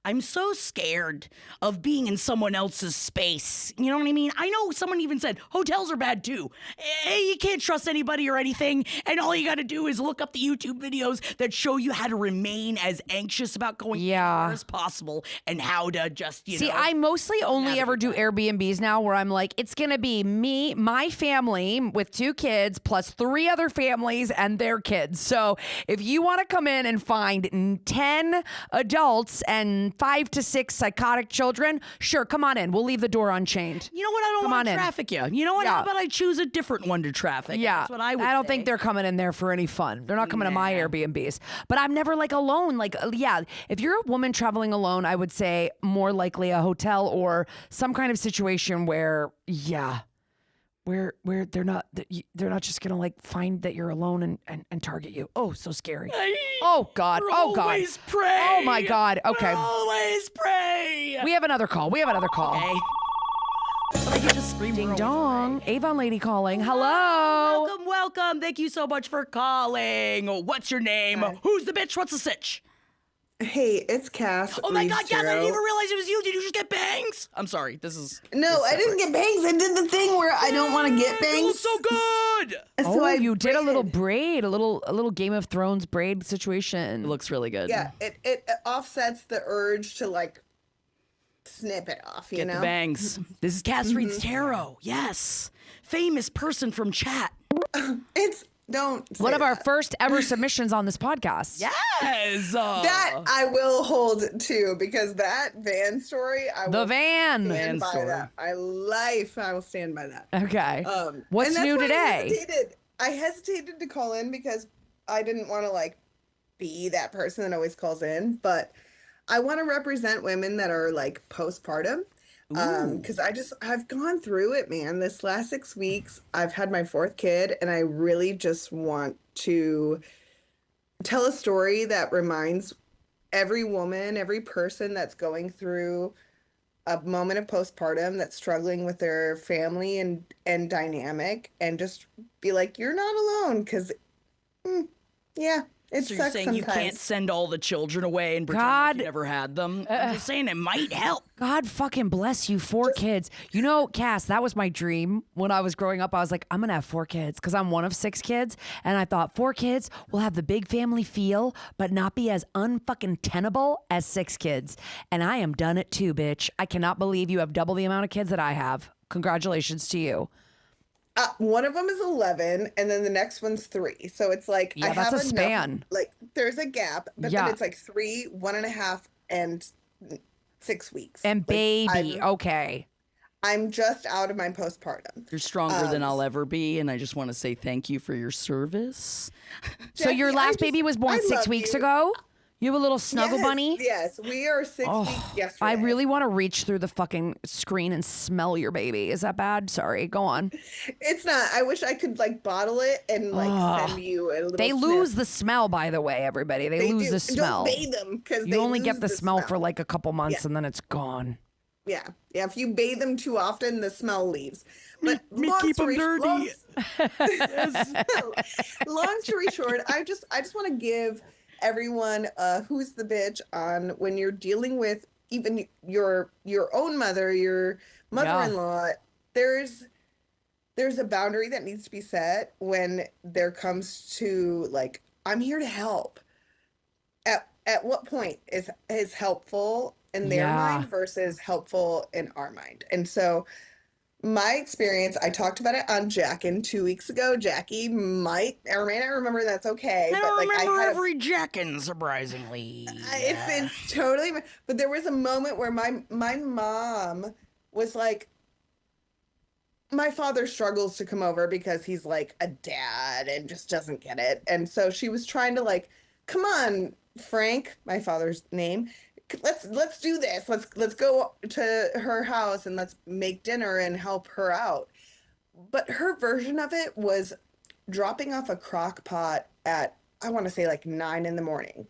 I'm so scared of being in someone else's space. You know what I mean? I know someone even said hotels are bad too. You can't trust anybody or anything, and all you got to do is look up the YouTube videos that show you how to remain as anxious about going anywhere as possible and how to just, See, I mostly only ever do Airbnbs now where I'm like, it's going to be me, my family with 2 kids plus 3 other families and their kids. So if you want to come in and find 10 adults and 5 to 6 psychotic children, sure, come on in. We'll leave the door unchained. You know what? I don't want to traffic you. You know what? How about I choose a different one to traffic? Yeah. That's what I would I don't say. think they're coming in there for any fun. They're not coming to my Airbnbs. But I'm never like alone. Like, yeah, if you're a woman traveling alone, I would say more likely a hotel or some kind of situation where, where they're not just gonna like find that you're alone and target you. Oh, so scary. Oh God. Oh God. Always pray. Oh my God. Okay. Always pray. We have another call. Okay. I can just scream. Ding dong. Avon lady calling. Hello. Welcome. Thank you so much for calling. What's your name? Who's the bitch? What's the sitch? Hey, it's Cass. Oh my God, Cass, I didn't even realize it was you. Did you just get bangs? I'm sorry. This is No, I didn't get bangs. I did the thing where I don't want to get It bangs. looks so good. So I you did a little braided. braid, a little Game of Thrones braid situation. It looks really good. Yeah, it offsets the urge to like snip it off, you Get know? the bangs. This is Cass Reads Tarot. Yes. Famous person from chat. It's don't say One of our that. first ever submissions on this podcast. Yes. That I will hold to because that van story I The will van. stand by story. that. I will stand by that. Okay. What's and that's new why today? I hesitated to call in because I didn't want to like be that person that always calls in, but I want to represent women that are like postpartum. Because I've gone through it, man. This last 6 weeks, I've had my 4th kid, and I really just want to tell a story that reminds every woman, every person that's going through a moment of postpartum, that's struggling with their family and dynamic, and just be like, you're not alone. Because, yeah. It So you're sucks saying sometimes. you can't send all the children away and pretend like you never had them? I'm just saying it might help. God fucking bless you, 4 kids. You know, Cass, that was my dream when I was growing up. I was like, I'm gonna have 4 kids because I'm one of 6 kids, and I thought 4 kids will have the big family feel, but not be as unfucking tenable as 6 kids. And I am done it too, bitch. I cannot believe you have double the amount of kids that I have. Congratulations to you. One of them is 11, and then the next one's 3. So it's like Yeah, I that's have a span. Like there's a gap, but Yeah. then it's like 3, 1.5, and 6 weeks. And Like, baby, okay. I'm just out of my postpartum. You're stronger than I'll ever be, and I just want to say thank you for your service. So your Jackie, last baby was born I 6 love weeks you. ago? You have a little snuggle Yes, bunny? Yes, we are 6 weeks yesterday. I really want to reach through the fucking screen and smell your baby. Is that bad? Sorry. Go on. It's not. I wish I could like bottle it and like send you a little. They sniff. lose the smell, by the way, everybody. They lose do. the smell. Don't bathe them because You only get the smell for like a couple months Yeah. and then it's gone. Yeah. If you bathe them too often, the smell leaves. But Me long keep 'em story- dirty. long story short, I just want to give everyone who's the bitch on when you're dealing with even your own mother, your mother-in-law. There's a boundary that needs to be set when there comes to like, I'm here to help. At what point is helpful in their mind versus helpful in our mind? And so my experience, I talked about it on Jackin 2 weeks ago. Jackie might or may not remember. That's okay. I don't but like remember I had every Jackin, surprisingly. it's totally. But there was a moment where my mom was like, my father struggles to come over because he's like a dad and just doesn't get it. And so she was trying to like, come on, Frank, my father's name. Let's do this. Let's go to her house and let's make dinner and help her out. But her version of it was dropping off a crock pot at, I want to say like 9 a.m.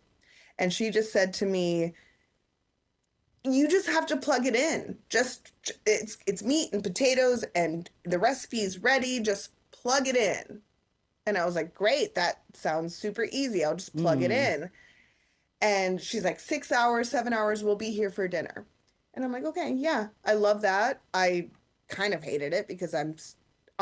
And she just said to me, you just have to plug it in. Just it's meat and potatoes and the recipe's ready. Just plug it in. And I was like, great, that sounds super easy. I'll just plug it in. And she's like, 6 hours, 7 hours, we'll be here for dinner. And I'm like, okay, yeah, I love that. I kind of hated it because I'm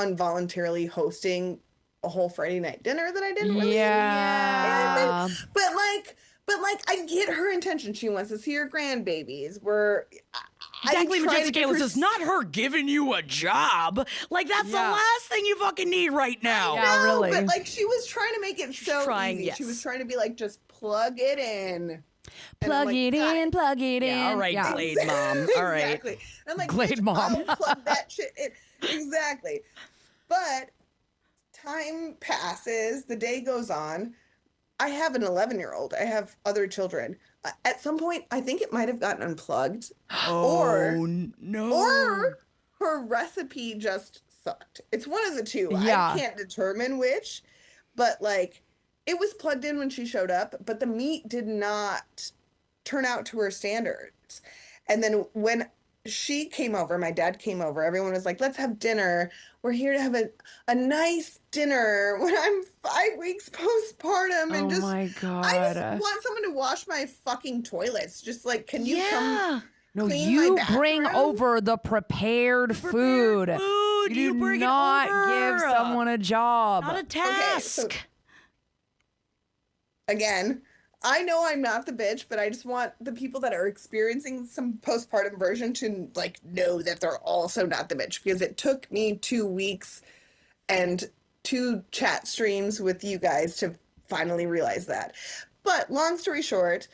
involuntarily hosting a whole Friday night dinner that I didn't really Yeah. but like I get her intention. She wants to see her grandbabies. Exactly, I try to Majestic give her Kayla says, not her giving you a job. Like, that's the last thing you fucking need right now. Yeah, No, really. but like she was trying to make it so trying, easy. yes. She was trying to be like, just plug it in. And I'm Plug like, it God, in, plug it in. Yeah, all right, Yeah. Glade Mom. All right. Exactly. And I'm like, Glade bitch, Mom. I'll plug that shit in. Exactly. But time passes, the day goes on. I have an 11-year-old. I have other children. At some point, I think it might have gotten unplugged. Oh, no. Or her recipe just sucked. It's one of the two. Yeah. I can't determine which, but like it was plugged in when she showed up, but the meat did not turn out to her standards. And then when she came over, my dad came over, everyone was like, let's have dinner. We're here to have a nice dinner when I'm 5 weeks postpartum and Oh my I God. just want someone to wash my fucking toilets. Just like, can you Yeah. come No, clean you my bring bathroom? over the prepared food. Food, You do bring not it over. give someone a job. Not a task. Again, I know I'm not the bitch, but I just want the people that are experiencing some postpartum version to like know that they're also not the bitch, because it took me 2 weeks and 2 chat streams with you guys to finally realize that. But long story short,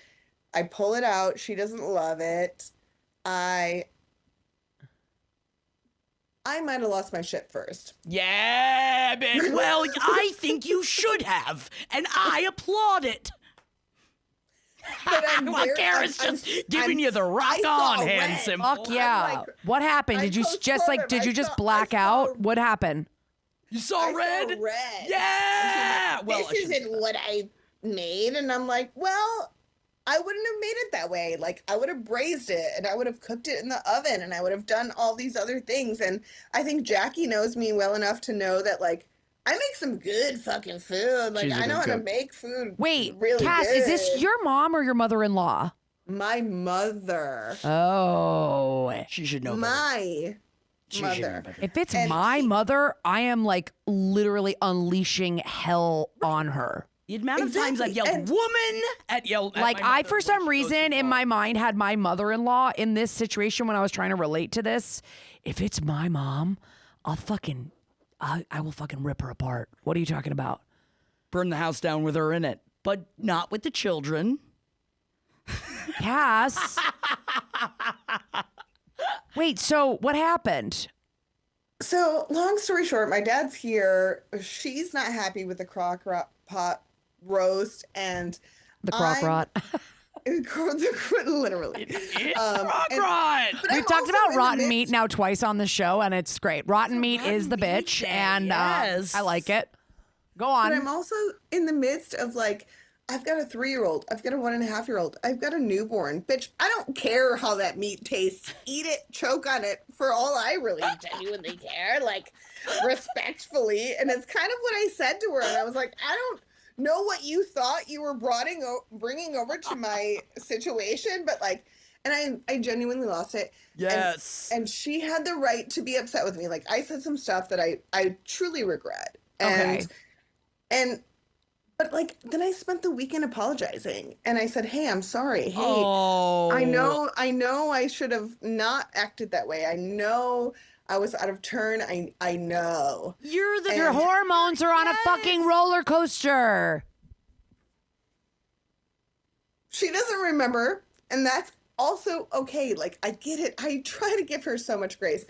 I pull it out. She doesn't love it. I might have lost my shit first. Yeah, bitch. Well, I think you should have, and I applaud it. But I'm Well, very- Kara's I'm- just I'm- giving you the rock I saw on hand red. symbol. Fuck yeah. like- What happened? I Did you just postpartum. like, did you I just saw- black I saw- out? What happened? You saw I red? saw red. Yeah. And Well, she's like, this isn't what I made. And I'm like, well, I wouldn't have made it that way. Like, I would have braised it and I would have cooked it in the oven and I would have done all these other things. And I think Jackie knows me well enough to know that, like, I make some good fucking food. Like, She's a I know good how to cook. make food. Wait, really Cass, good. is this your mom or your mother-in-law? My mother. Oh. she should know better. My She should know mother. better. If it's And my she- mother, I am like literally unleashing hell on her. The amount of times I've yelled Exactly. "woman" at Like my I, mother for when some she goes reason, too in far. my mind, had my mother-in-law in this situation when I was trying to relate to this. If it's my mom, I will fucking rip her apart. What are you talking about? burn the house down with her in it, but not with the children. Cass. Wait, so what happened? So, long story short, my dad's here. She's not happy with the pot roast, and The crock I'm- rot. literally. It's Um, rock and- rot. But We've I'm talked also about in the rotten midst- meat now twice on the show, and it's great. Rotten meat is the Rotten Meat bitch, Day, and yes. I like it. Go But I'm on. also in the midst of, like, I've got a 3-year-old. I've got a 1.5-year-old. I've got a newborn. Bitch, I don't care how that meat tastes. Eat it, choke on it, for all I really genuinely care. Like, respectfully. And it's kind of what I said to her. And I was like, I don't know what you thought you were bringing over to my situation, but like, and I genuinely lost it. Yes. And she had the right to be upset with me. Like, I said some stuff that I truly regret. Okay. But like, then I spent the weekend apologizing, and I said, "Hey, I'm sorry. Hey, Oh. I know I should have not acted that way. I know I was out of turn. I know." You're the Your hormones are on a fucking roller coaster. She doesn't remember, and that's also okay. Like, I get it. I try to give her so much grace,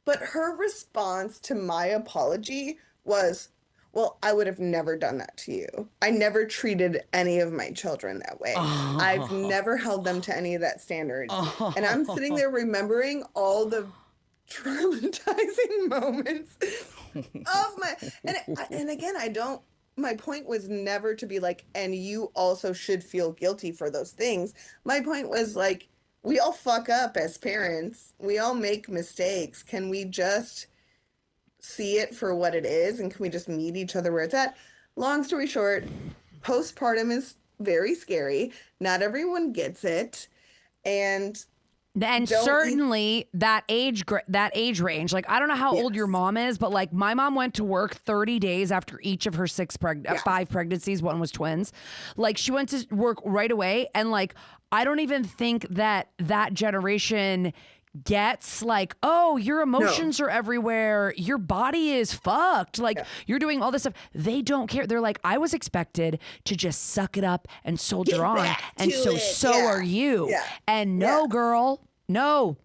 but her response to my apology was, well, I would have never done that to you. I never treated any of my children that way. I've never held them to any of that standards. And I'm sitting there remembering all the traumatizing moments of my, and again, my point was never to be like, and you also should feel guilty for those things. My point was like, we all fuck up as parents. We all make mistakes. Can we just see it for what it is, and can we just meet each other where it's at? Long story short, postpartum is very scary. Not everyone gets it. And certainly that age range. Like, I don't know how old your mom is, but like my mom went to work 30 days after each of her 5 pregnancies. One was twins. Like, she went to work right away. And like, I don't even think that generation gets like, oh, your emotions are everywhere. Your body is fucked. Like, you're doing all this stuff. They don't care. They're like, I was expected to just suck it up and soldier on. And so are you. Yeah. And no, girl, no,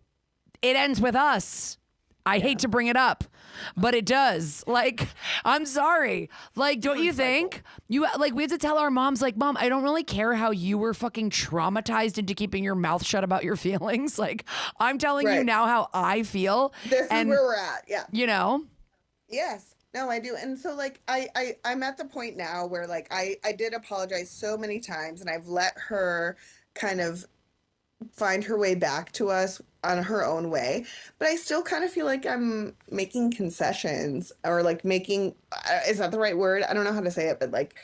it ends with us. I hate to bring it up, but it does. Like, I'm sorry. Like, don't you think we have to tell our moms, like, Mom, I don't really care how you were fucking traumatized into keeping your mouth shut about your feelings. Like, I'm telling you now how I feel. This is where we're at. Yeah. You know? Yes. No, I do. And so like, I'm at the point now where like, I did apologize so many times, and I've let her kind of find her way back to us on her own way, but I still kind of feel like I'm making concessions, or like is that the right word? I don't know how to say it, but like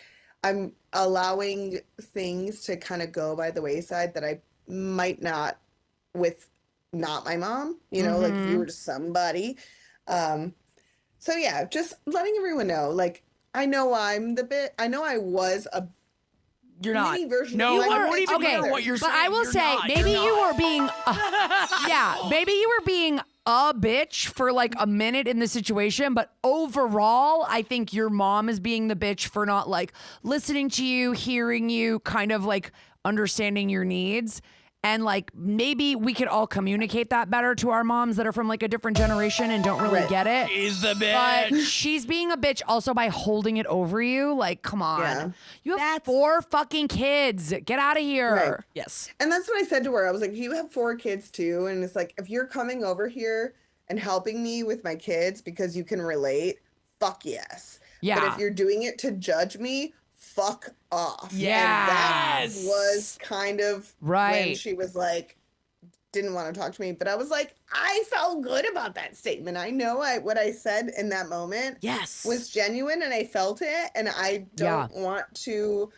I'm allowing things to kind of go by the wayside that I might not with not my mom, you know, like if you were just somebody. So yeah, just letting everyone know, like, I know I was a You're not. mini version No, of I my won't even okay, hear what you're but saying. I will You're say, not. maybe You're you not. were being, maybe you were being a bitch for like a minute in the situation, but overall, I think your mom is being the bitch for not like listening to you, hearing you, kind of like understanding your needs. And like, maybe we could all communicate that better to our moms that are from like a different generation and don't really get it. She's the But bitch. she's being a bitch also by holding it over you. Like, come on. Yeah. You have 4 fucking kids. Get out of here. Right. Yes. And that's what I said to her. I was like, you have 4 kids too. And it's like, if you're coming over here and helping me with my kids because you can relate, fuck yes. Yeah. But if you're doing it to judge me, fuck off. Yes. And that was kind of when Right. she was like, didn't want to talk to me. But I was like, I felt good about that statement. I know what I said in that moment Yes. was genuine, and I felt it. And I don't want to,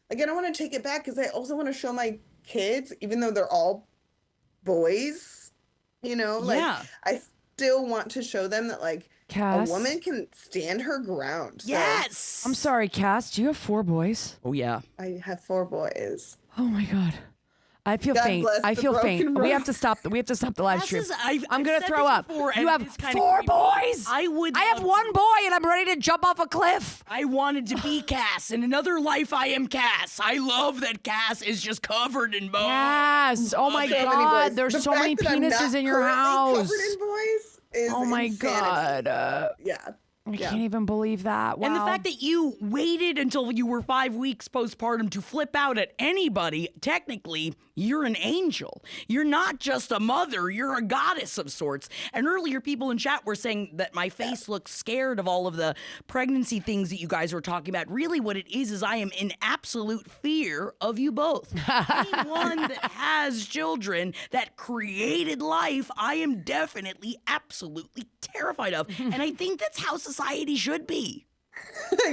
like, I don't want to take it back, because I also want to show my kids, even though they're all boys, you know, like, I still want to show them that, like, Cass? a woman can stand her ground. So Yes. I'm sorry, Cass. Do you have 4 boys? Oh, yeah. I have 4 boys. Oh my God. I feel God faint. bless I the feel faint. broken We road. have to stop. We have to stop the live stream. I'm I've gonna said throw this up. before, You and have it's kinda 4 creepy. boys. I would. I have love 1 boy, and I'm ready to jump off a cliff. I wanted to be Cass. In another life, I am Cass. I love that Cass is just covered in bones. Yes. Oh my So many God. boys. There's The so many fact that I'm penises not in your currently house. Covered in boys is Oh my insanity. God. Yeah. I can't even believe that. Wow. And the fact that you waited until you were 5 weeks postpartum to flip out at anybody, technically, you're an angel. You're not just a mother, you're a goddess of sorts. And earlier, people in chat were saying that my face looks scared of all of the pregnancy things that you guys were talking about. Really, what it is I am in absolute fear of you both. Anyone that has children that created life, I am definitely, absolutely terrified of. And I think that's how society should be.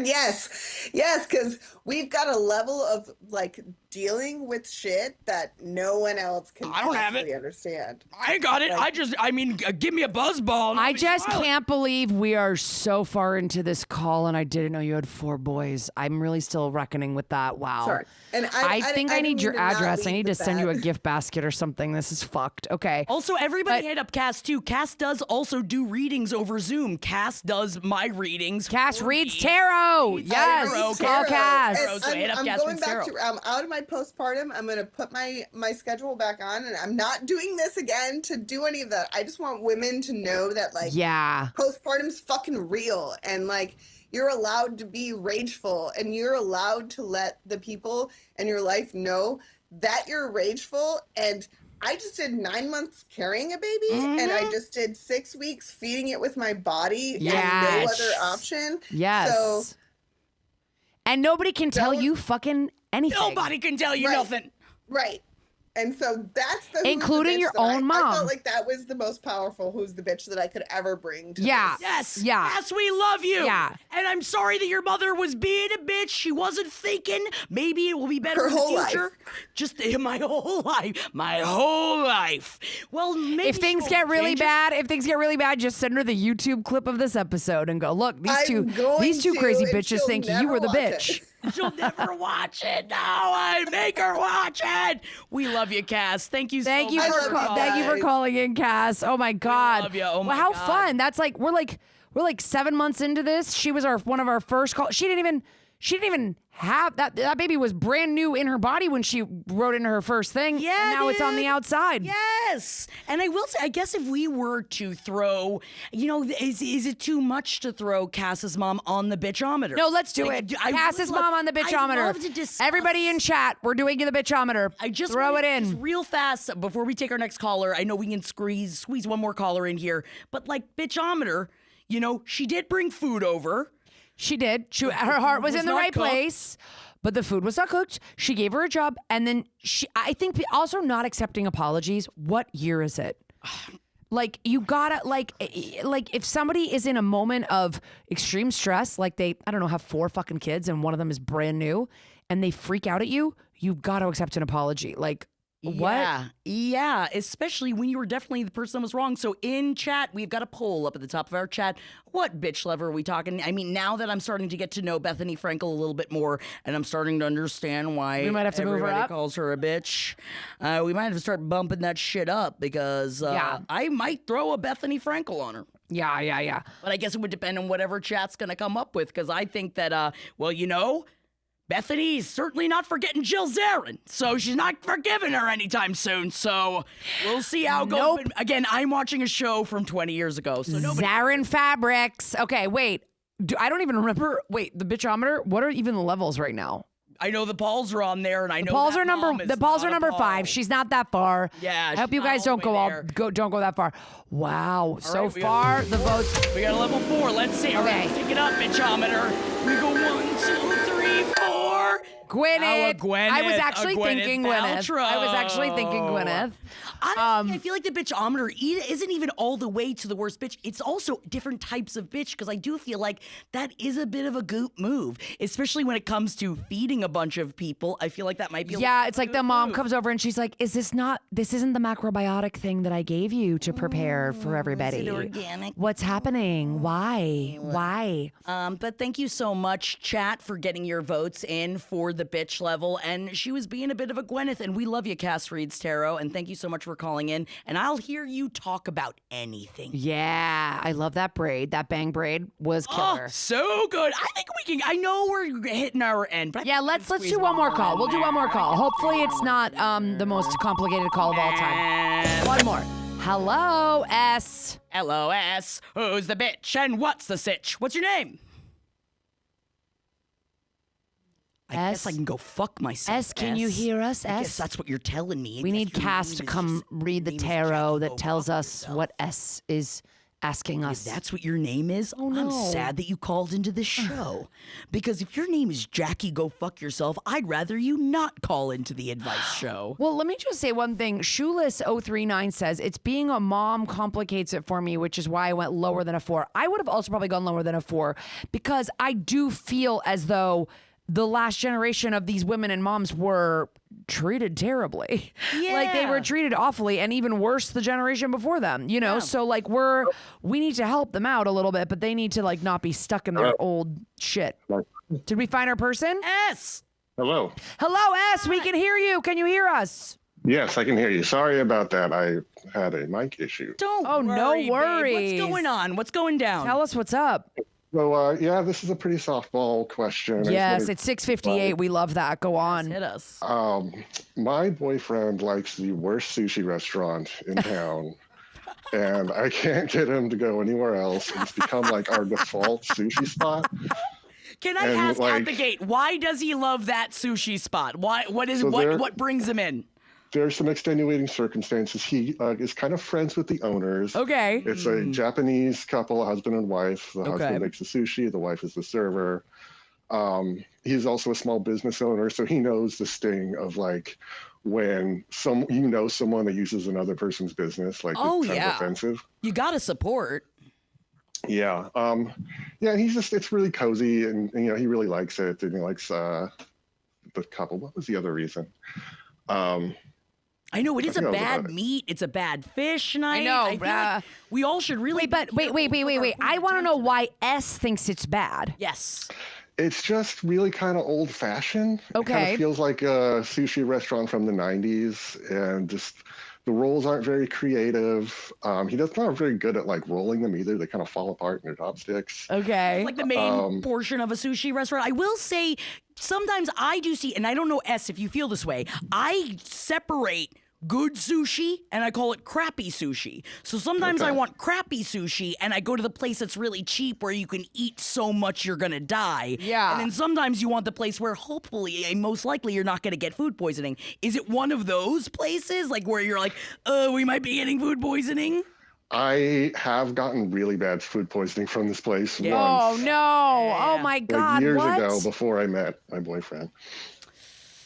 Yes, because we've got a level of like dealing with shit that no one else can I don't have it. possibly understand. I got it. Give me a buzz ball. and I I'll be just smiling. can't believe we are so far into this call, and I didn't know you had 4 boys. I'm really still reckoning with that. Wow. Sorry. And I think I need didn't your mean to not address. I lead need to with send you a that. gift basket or something. This is fucked. Okay. Also, everybody But- hit up Cass too. Cass does also do readings over Zoom. Cass does my readings. Cass for reads me. tarot. Yes. tarot. Call Cass. Tarot. So hit up I'm Cass going from back Tarot. to, I'm out of my postpartum. I'm going to put my schedule back on, and I'm not doing this again to do any of that. I just want women to know that, like, Yeah. postpartum's fucking real, and like, you're allowed to be rageful, and you're allowed to let the people in your life know that you're rageful. And I just did 9 months carrying a baby, and I just did 6 weeks feeding it with my body. Yes. And no other option. Yes. So and nobody can tell Don't- you fucking anything. Nobody can tell you Right. nothing. right. And so that's the Who's the Including Bitch your that own I mom. felt like that was the most powerful Who's the Bitch that I could ever bring to Yeah. this. Yes. Yeah. Yes, we love you. Yeah. And I'm sorry that your mother was being a bitch. She wasn't thinking. Maybe it will be better Her in the whole future. life. Just my whole life. My whole life. Well, maybe If things she'll get really change it. bad, just send her the YouTube clip of this episode and go, look, these I'm going two to, crazy and bitches she'll think you never were the watch it. bitch. She'll never watch it. No, I make her watch it. We love you, Cass. Thank you so Thank you much. for thank you for guys. calling in, Cass. Oh my God. love you. Oh my well, how God. fun. That's like we're like 7 months into this. She was one of our first calls. She didn't even have that baby was brand new in her body when she wrote in her first thing. Yeah, and now it's on the dude. outside. Yes. And I will say, I guess if we were to throw, is it too much to throw Cass's mom on the bitchometer? No, let's do Like, it. I Cass's would mom on the I'd bitchometer. love to discuss- Everybody in chat, we're doing the bitchometer. I just throw wanna- it in. just real fast before we take our next caller. I know we can squeeze one more caller in here, but like bitchometer, she did bring food over. She did. Her heart was was in the not right cooked. place, but the food was not cooked. She gave her a job, and then I think also not accepting apologies. What year is it? Like you gotta like if somebody is in a moment of extreme stress, like I don't know, have 4 fucking kids and one of them is brand new, and they freak out at you, you've got to accept an apology. Like what? Yeah, especially when you were definitely the person that was wrong. So in chat, we've got a poll up at the top of our chat. What bitch lover are we talking? I mean, now that I'm starting to get to know Bethany Frankel a little bit more, and I'm starting to understand why We might have to move her everybody up. calls her a bitch, we might have to start bumping that shit up because Yeah. I might throw a Bethany Frankel on her. Yeah. But I guess it would depend on whatever chat's going to come up with because I think that, Bethany's certainly not forgetting Jill Zarin, so she's not forgiving her anytime soon. So we'll see how it goes. Nope. But again, I'm watching a show from 20 years ago, so nobody. Zarin Fabrics. Okay, wait. I don't even remember. Wait, the bitchometer. What are even the levels right now? I know the balls are on there, and I know Balls that are number. mom is The balls not are a number ball. 5. She's not that far. Yeah, I hope she's you not guys all don't the way don't go that far. Wow. So right, we far, got- the votes. We got a level 4. Let's see. All right, Okay. let's take it up, bitchometer. We go 1, 2, 3, 4. Gwyneth. Now a Gwyneth, I was a actually Gwyneth thinking Gwyneth. Paltrow. I was actually thinking Gwyneth. Honestly, I feel like the bitchometer isn't even all the way to the worst bitch. It's also different types of bitch because I do feel like that is a bit of a goop move, especially when it comes to feeding a bunch of people. I feel like that might be a Yeah, little it's like goop the mom move. comes over and she's like, this isn't the macrobiotic thing that I gave you to prepare for everybody. Is it organic? What's happening? Why? But thank you so much, chat, for getting your votes in for the bitch level. And she was being a bit of a Gwyneth, and we love you, Cass Reed's Tarot. And thank you so much for calling in. And I'll hear you talk about anything. Yeah, I love that braid. That bang braid was killer. Oh, so good. I think we can. I know we're hitting our end, but I Yeah, think we let's can do squeeze one more in call. We'll do one more call. Hopefully it's not the most complicated call of all time. And One more. Hello, S. LOS, who's the bitch and what's the sitch? What's your name? I guess I can go fuck myself. S, can you hear us, I guess S? that's what you're telling me. We I need guess your Cass name to is come just- read the name is tarot Jackie, that go tells fuck us yourself. what S is asking us. If that's what your name is, Oh, I'm no. sad that you called into this show. Because if your name is Jackie, go fuck yourself, I'd rather you not call into the advice show. Well, let me just say one thing. Shoeless039 says, it's being a mom complicates it for me, which is why I went lower than a 4. I would have also probably gone lower than a 4 because I do feel as though the last generation of these women and moms were treated terribly. Like they were Yeah. treated awfully, and even worse the generation before them, you know? Yeah. So like we need to help them out a little bit, but they need to like not be stuck in their old shit. Did we find our person? S. Hello. Hello, S. We can hear you. Can you hear us? Yes, I can hear you. Sorry about that. I had a mic issue. Don't Oh, no worry, babe. worries. What's going on? What's going down? Tell us what's up. So, yeah, this is a pretty softball question. I Yes, just it's 6:58. We love that. Go on. Hit us. my boyfriend likes the worst sushi restaurant in town, and I can't get him to go anywhere else. It's become like our default sushi spot. Can I and, ask out the like- gate, why does he love that sushi spot? What So there- what brings him in? There's some extenuating circumstances. He is kind of friends with the owners. Okay. It's a Japanese couple, husband and wife. The Okay. husband makes the sushi, the wife is the server. He's also a small business owner, so he knows the sting of like when someone that uses another person's business, like Oh, it's kind yeah. of offensive. You gotta support. Yeah. Yeah, and it's really cozy, and he really likes it, and he likes the couple. What was the other reason? I know it is a think that was bad about it. meat. It's a bad fish night. know, feel like we all should really. Wait, but wait. I want to know why S thinks it's bad. Yes. It's just really kind of old fashioned. It kind Okay. of feels like a sushi restaurant from the 90s, and just the rolls aren't very creative. He's not very good at like rolling them either. They kind of fall apart in their chopsticks. Okay. Like the main portion of a sushi restaurant. I will say sometimes I do see, and I don't know S if you feel this way, I separate good sushi and I call it crappy sushi. So sometimes I Okay. want crappy sushi and I go to the place that's really cheap where you can eat so much you're gonna die. Yeah. And then sometimes you want the place where hopefully and most likely you're not gonna get food poisoning. Is it one of those places like where you're like, we might be getting food poisoning? I have gotten really bad food poisoning from this place Oh once, no! Oh my like God! years what? ago, before I met my boyfriend.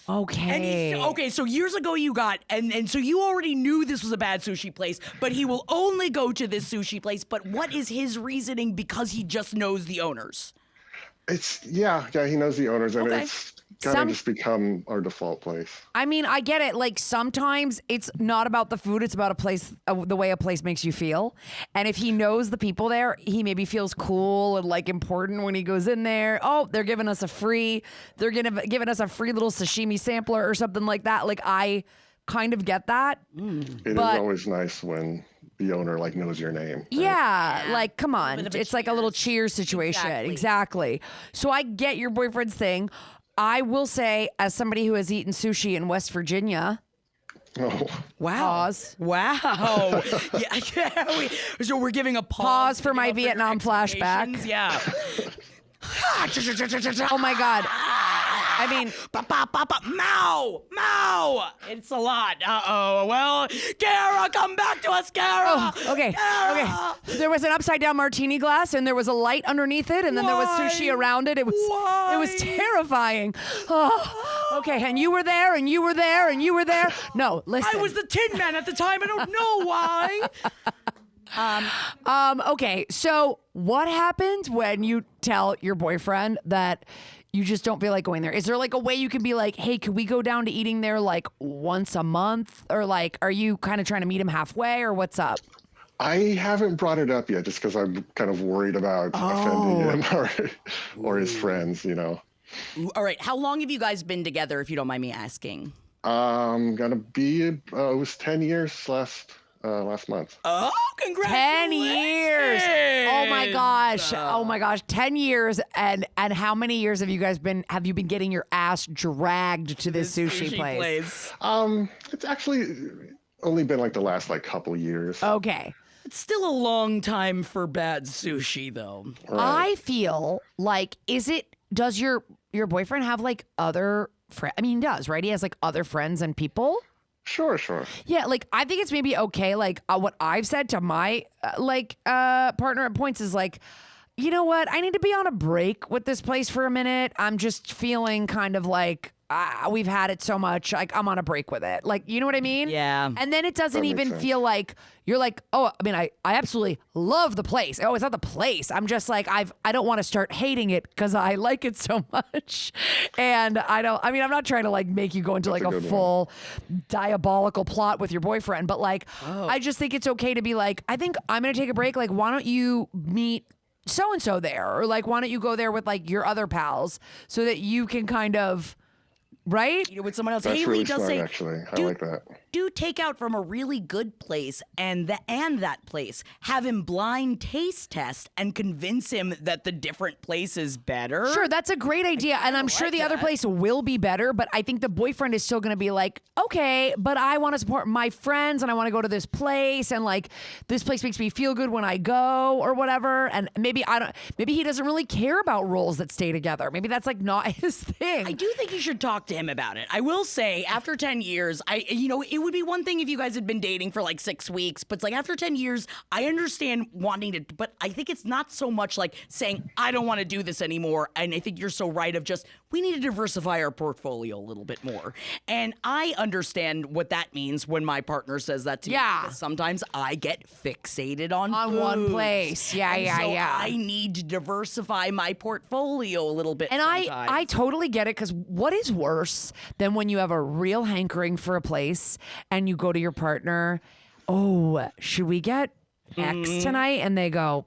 Okay. Okay, so years ago you got, and so you already knew this was a bad sushi place, but he will only go to this sushi place. But what is his reasoning? Because he just knows the owners. Yeah, he knows the owners, and Okay. it's kind of just become our default place. I mean, I get it. Like sometimes it's not about the food; it's about a place, the way a place makes you feel. And if he knows the people there, he maybe feels cool and like important when he goes in there. Oh, they're giving us a free little sashimi sampler or something like that. Like I kind of get that. It is But- always nice when the owner like knows your name. right? Yeah, like come on. bit of a It's like a little cheers situation. Exactly. So I get your boyfriend's thing. I will say, as somebody who has eaten sushi in West Virginia, Oh, Wow. Pause. Wow. Yeah. So we're giving a Pause for to my give up your Vietnam flashback. expectations. Yeah. oh my God. I mean, Mow! It's a lot. Uh-oh. Well, Kara, come back to us, Kara! oh, okay. Kara! Okay. There was an upside down martini glass and there was a light underneath it and then there was sushi Why? around it. It was Why? terrifying. Oh, okay. And you were there and you were there and you were there. No, listen. I was the Tin Man at the time. I don't know why. Okay, so what happens when you tell your boyfriend that you just don't feel like going there? Is there like a way you can be like, hey, could we go down to eating there like once a month? Or like, are you kind of trying to meet him halfway or what's up? I haven't brought it up yet, just because I'm kind of worried about offending him or his friends. All right. How long have you guys been together, if you don't mind me asking? Gonna be it was 10 years last month. Oh, 10 congratulations! years. Oh my gosh. Oh my gosh. 10 years. And how many years have you been getting your ass dragged to this sushi place? It's actually only been like the last couple years. Okay. It's still a long time for bad sushi, though. I feel like, does your boyfriend have like other friends? I mean, he does, right? He has like other friends and people. Sure. Yeah, like I think it's maybe okay. Like what I've said to my partner at points is like, you know what? I need to be on a break with this place for a minute. I'm just feeling kind of like we've had it so much. Like I'm on a break with it. Like, you know what I mean? Yeah. And then it doesn't That makes even sense. feel like you're like, oh, I mean, I absolutely love the place. Oh, it's not the place. I'm just like, I don't want to start hating it because I like it so much. And I'm not trying to like make you go into like a a good one. full diabolical plot with your boyfriend, but like, I just think it's okay to be like, I think I'm going to take a break. Like, why don't you meet so-and-so there? Or like, why don't you go there with like your other pals so that you can kind of, right? You know, with someone else. That's Haley really does smart, say, actually. I do- like that. do take out from a really good place and that place. Have him blind taste test and convince him that the different place is better. Sure, that's a great idea. And I'm sure like the other that. place will be better, but I think the boyfriend is still going to be like, okay, but I want to support my friends and I want to go to this place and like this place makes me feel good when I go or whatever. And maybe he doesn't really care about roles that stay together. Maybe that's like not his thing. I do think you should talk to him about it. I will say, after 10 years, it would be one thing if you guys had been dating for like 6 weeks, but it's like after 10 years, I understand wanting to, but I think it's not so much like saying, I don't want to do this anymore. And I think you're so right of just, we need to diversify our portfolio a little bit more. And I understand what that means when my partner says that to me. Yeah. Because sometimes I get fixated on one foods. place. Yeah, And yeah, so yeah. I need to diversify my portfolio a little bit. And sometimes. I totally get it, because what is worse than when you have a real hankering for a place and you go to your partner, oh, should we get X tonight? And they go,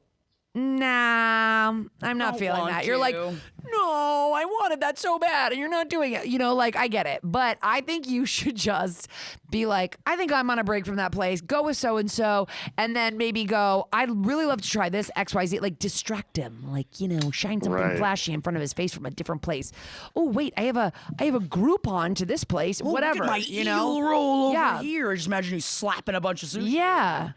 nah, I'm not Don't feeling want that. You're like, to. no, I wanted that so bad, and you're not doing it. You know, like, I get it. But I think you should just be like, I think I'm on a break from that place. Go with so-and-so, and then maybe go, I'd really love to try this XYZ. Like, distract him. Like, you know, shine something Right. flashy in front of his face from a different place. Oh, wait, I have a Groupon to this place. Oh, Whatever, look at my you know? eel roll over Yeah. here. I just imagine you slapping a bunch of sushi. Yeah.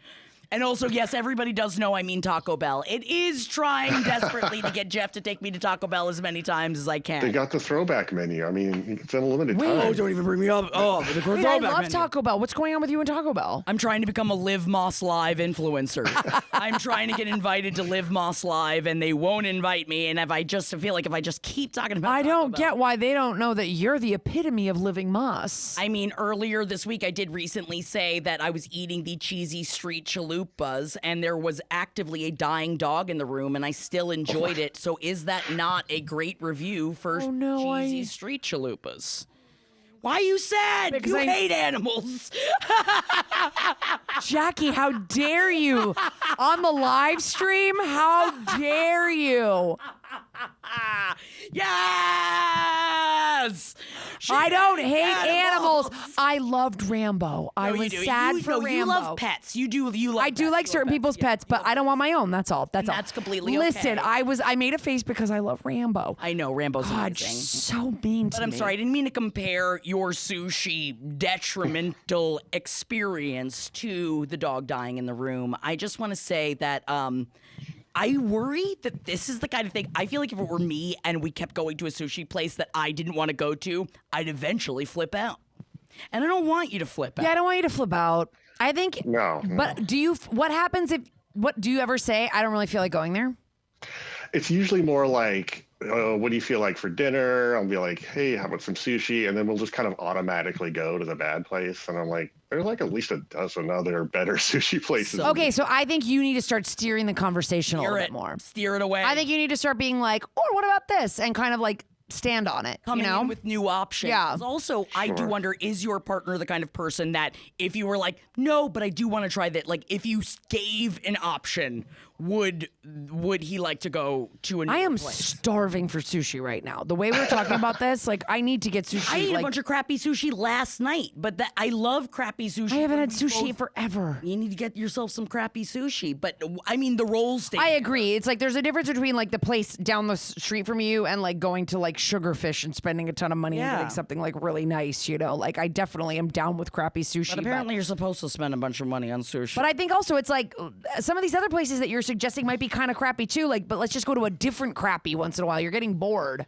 And also, yes, everybody does know I mean Taco Bell. It is trying desperately to get Jeff to take me to Taco Bell as many times as I can. They got the throwback menu. I mean, it's unlimited Wait. time. Oh, don't even bring me up. Oh, the Wait, I love Taco Bell. What's going on with you and Taco Bell? I'm trying to become a Live Moss Live influencer. I'm trying to get invited to Live Moss Live, and they won't invite me. And if I just keep talking about I Taco don't Bell- get why they don't know that you're the epitome of living moss. I mean, earlier this week, I did recently say that I was eating the cheesy street chalupas, and there was actively a dying dog in the room, and I still enjoyed it. So is that not a great review for Oh, no, cheesy street chalupas? Why are you sad? Because You I- hate animals. Jackie, how dare you? On the live stream? How dare you? Yes! She I don't hates hate animals. I loved Rambo. I No, you was do. sad you, for no, Rambo. You love pets. You do. You love I do pets. like You certain love people's Yeah. pets, but I don't want my own. That's all. That's all. That's completely Listen, okay. I made a face because I love Rambo. I know Rambo's God, amazing. so mean to But I'm me. sorry, I didn't mean to compare your sushi detrimental experience to the dog dying in the room. I just want to say that I worry that this is the kind of thing, I feel like if it were me and we kept going to a sushi place that I didn't want to go to, I'd eventually flip out. And I don't want you to flip out. Yeah, I don't want you to flip out. I think. No, But what happens if? What do you ever say? I don't really feel like going there. It's usually more like, what do you feel like for dinner? I'll be like, hey, how about some sushi? And then we'll just kind of automatically go to the bad place. And I'm like, there's like at least a dozen other better sushi places. Okay, so I think you need to start steering the conversation a little bit more. Steer it away. I think you need to start being like, "Oh, what about this?" and kind of like stand on it. Coming you know? in with new options. Yeah. Also, I do wonder, is your partner the kind of person that if you were like, no, but I do want to try that, like if you gave an option, would he like to go to a new I am place? starving for sushi right now. The way we're talking about this, like I need to get sushi. I ate like, a bunch of crappy sushi last night, but I love crappy sushi. I haven't when had we sushi both- forever. You need to get yourself some crappy sushi, but I mean the rolls. Stay I agree. It's like there's a difference between like the place down the street from you and like going to like Sugarfish and spending a ton of money and Yeah. getting something like really nice, you know? Like I definitely am down with crappy sushi. But apparently you're supposed to spend a bunch of money on sushi. But I think also it's like some of these other places that you're suggesting might be kind of crappy too. Like, but let's just go to a different crappy once in a while. You're getting bored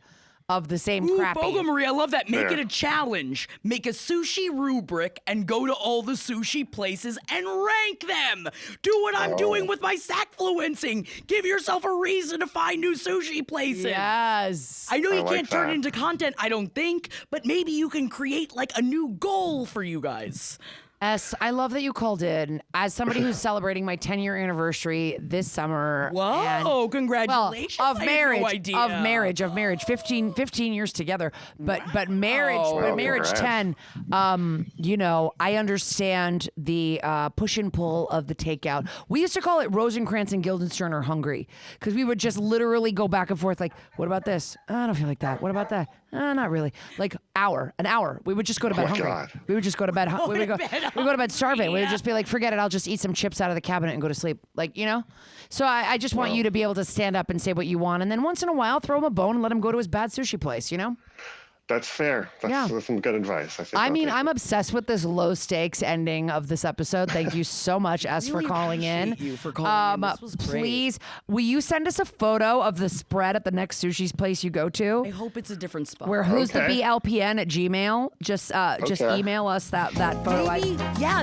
of the same Ooh, crappy. Boga Marie, I love that. Make Yeah. it a challenge. Make a sushi rubric and go to all the sushi places and rank them. Do what I'm doing with my sackfluencing. Give yourself a reason to find new sushi places. Yes. I know you like can't turn that. it into content, I don't think, but maybe you can create like a new goal for you guys. S, I love that you called in. As somebody who's celebrating my 10-year anniversary this summer. Whoa, and- Well, congratulations. of I had marriage, no idea. of marriage, 15 years together. But marriage, Wow. but marriage Congrats. 10. You know, I understand the push and pull of the takeout. We used to call it Rosencrantz and Guildenstern are hungry because we would just literally go back and forth. Like, what about this? I don't feel like that. What about that? Not really. Like an hour. We would just go to bed my hungry. God. We would just go to bed. We would go to bed starving. We would just be like, forget it. I'll just eat some chips out of the cabinet and go to sleep. Like, you know? So I just want you to be able to stand up and say what you want. And then once in a while, throw him a bone and let him go to his bad sushi place, you know? That's fair. That's some good advice. I think. I I'll mean, take I'm it. obsessed with this low stakes ending of this episode. Thank you so much, S, for Really calling in. appreciate you for calling in. This was great. Please, will you send us a photo of the spread at the next sushi's place you go to? I hope it's a different spot. Where who's the Okay. BLPN at Gmail? Just Okay. email us that photo.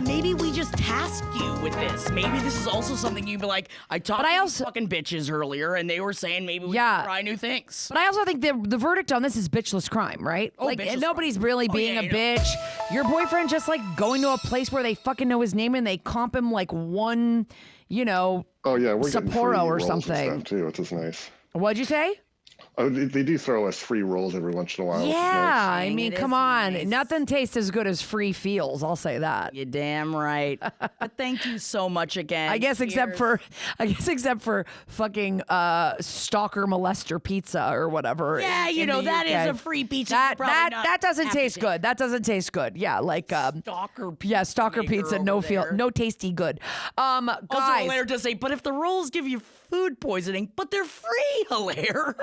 Maybe we just tasked you with this. Maybe this is also something you'd be like, I talked to these fucking bitches earlier, and they were saying maybe we should try new things. But I also think the verdict on this is bitchless crime, right? Oh, like bitchless nobody's crime. really Oh, being yeah, a you know. bitch. Your boyfriend just like going to a place where they fucking know his name and they comp him like one, Oh yeah, we're getting free Sapporo or rolls and something. stuff too, which is nice. What'd you say? Oh, they do throw us free rolls every once in a while. which is Yeah, nice. I Dang, mean, it come is on. nice. Nothing tastes as good as free feels. I'll say that. You're damn right. But thank you so much again. I guess except for fucking stalker molester pizza or whatever. Yeah, you in know, the that is UK. a free pizza. That you're probably that not that doesn't happy taste to- good. That doesn't taste good. Yeah, like Stalker pizza. yeah, stalker maker pizza, over no there. tasty good. Also, Guys, Hilaire does say, but if the rolls give you food poisoning, but they're free, Hilaire.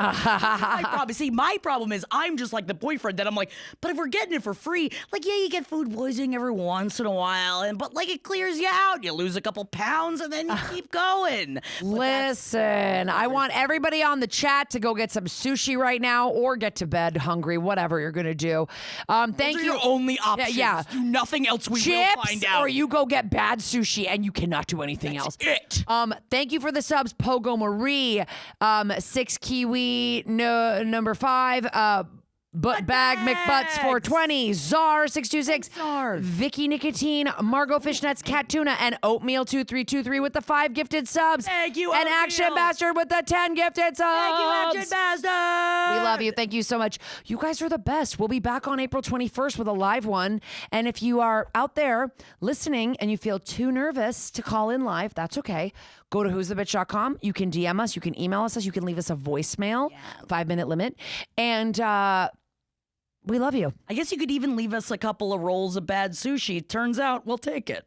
My problem is I'm just like the boyfriend that I'm like, but if we're getting it for free, like, yeah, you get food poisoning every once in a while, but like it clears you out. You lose a couple pounds and then you keep going. listen, I want everybody on the chat to go get some sushi right now or get to bed hungry, whatever you're gonna do. Thank Those are you. your only options. Yeah. Do nothing else. We will Chips, find out. or you go get bad sushi and you cannot do anything else. It. Thank you for the subs, Pogo Marie, 6 Kiwi, number 5, Butt Bag McButts 420, Czar 626, Vicky Nicotine, Margot Fishnets, Cat Tuna, and Oatmeal 2323 with the 5 gifted subs. Thank you, And Oatmeal. Action Bastard with the 10 gifted subs. Thank you, Action Bastard. We love you. Thank you so much. You guys are the best. We'll be back on April 21st with a live one. And if you are out there listening and you feel too nervous to call in live, that's okay. Go to who'sthebitch.com. You can DM us. You can email us. You can leave us a voicemail, 5-minute limit. And we love you. I guess you could even leave us a couple of rolls of bad sushi. Turns out we'll take it.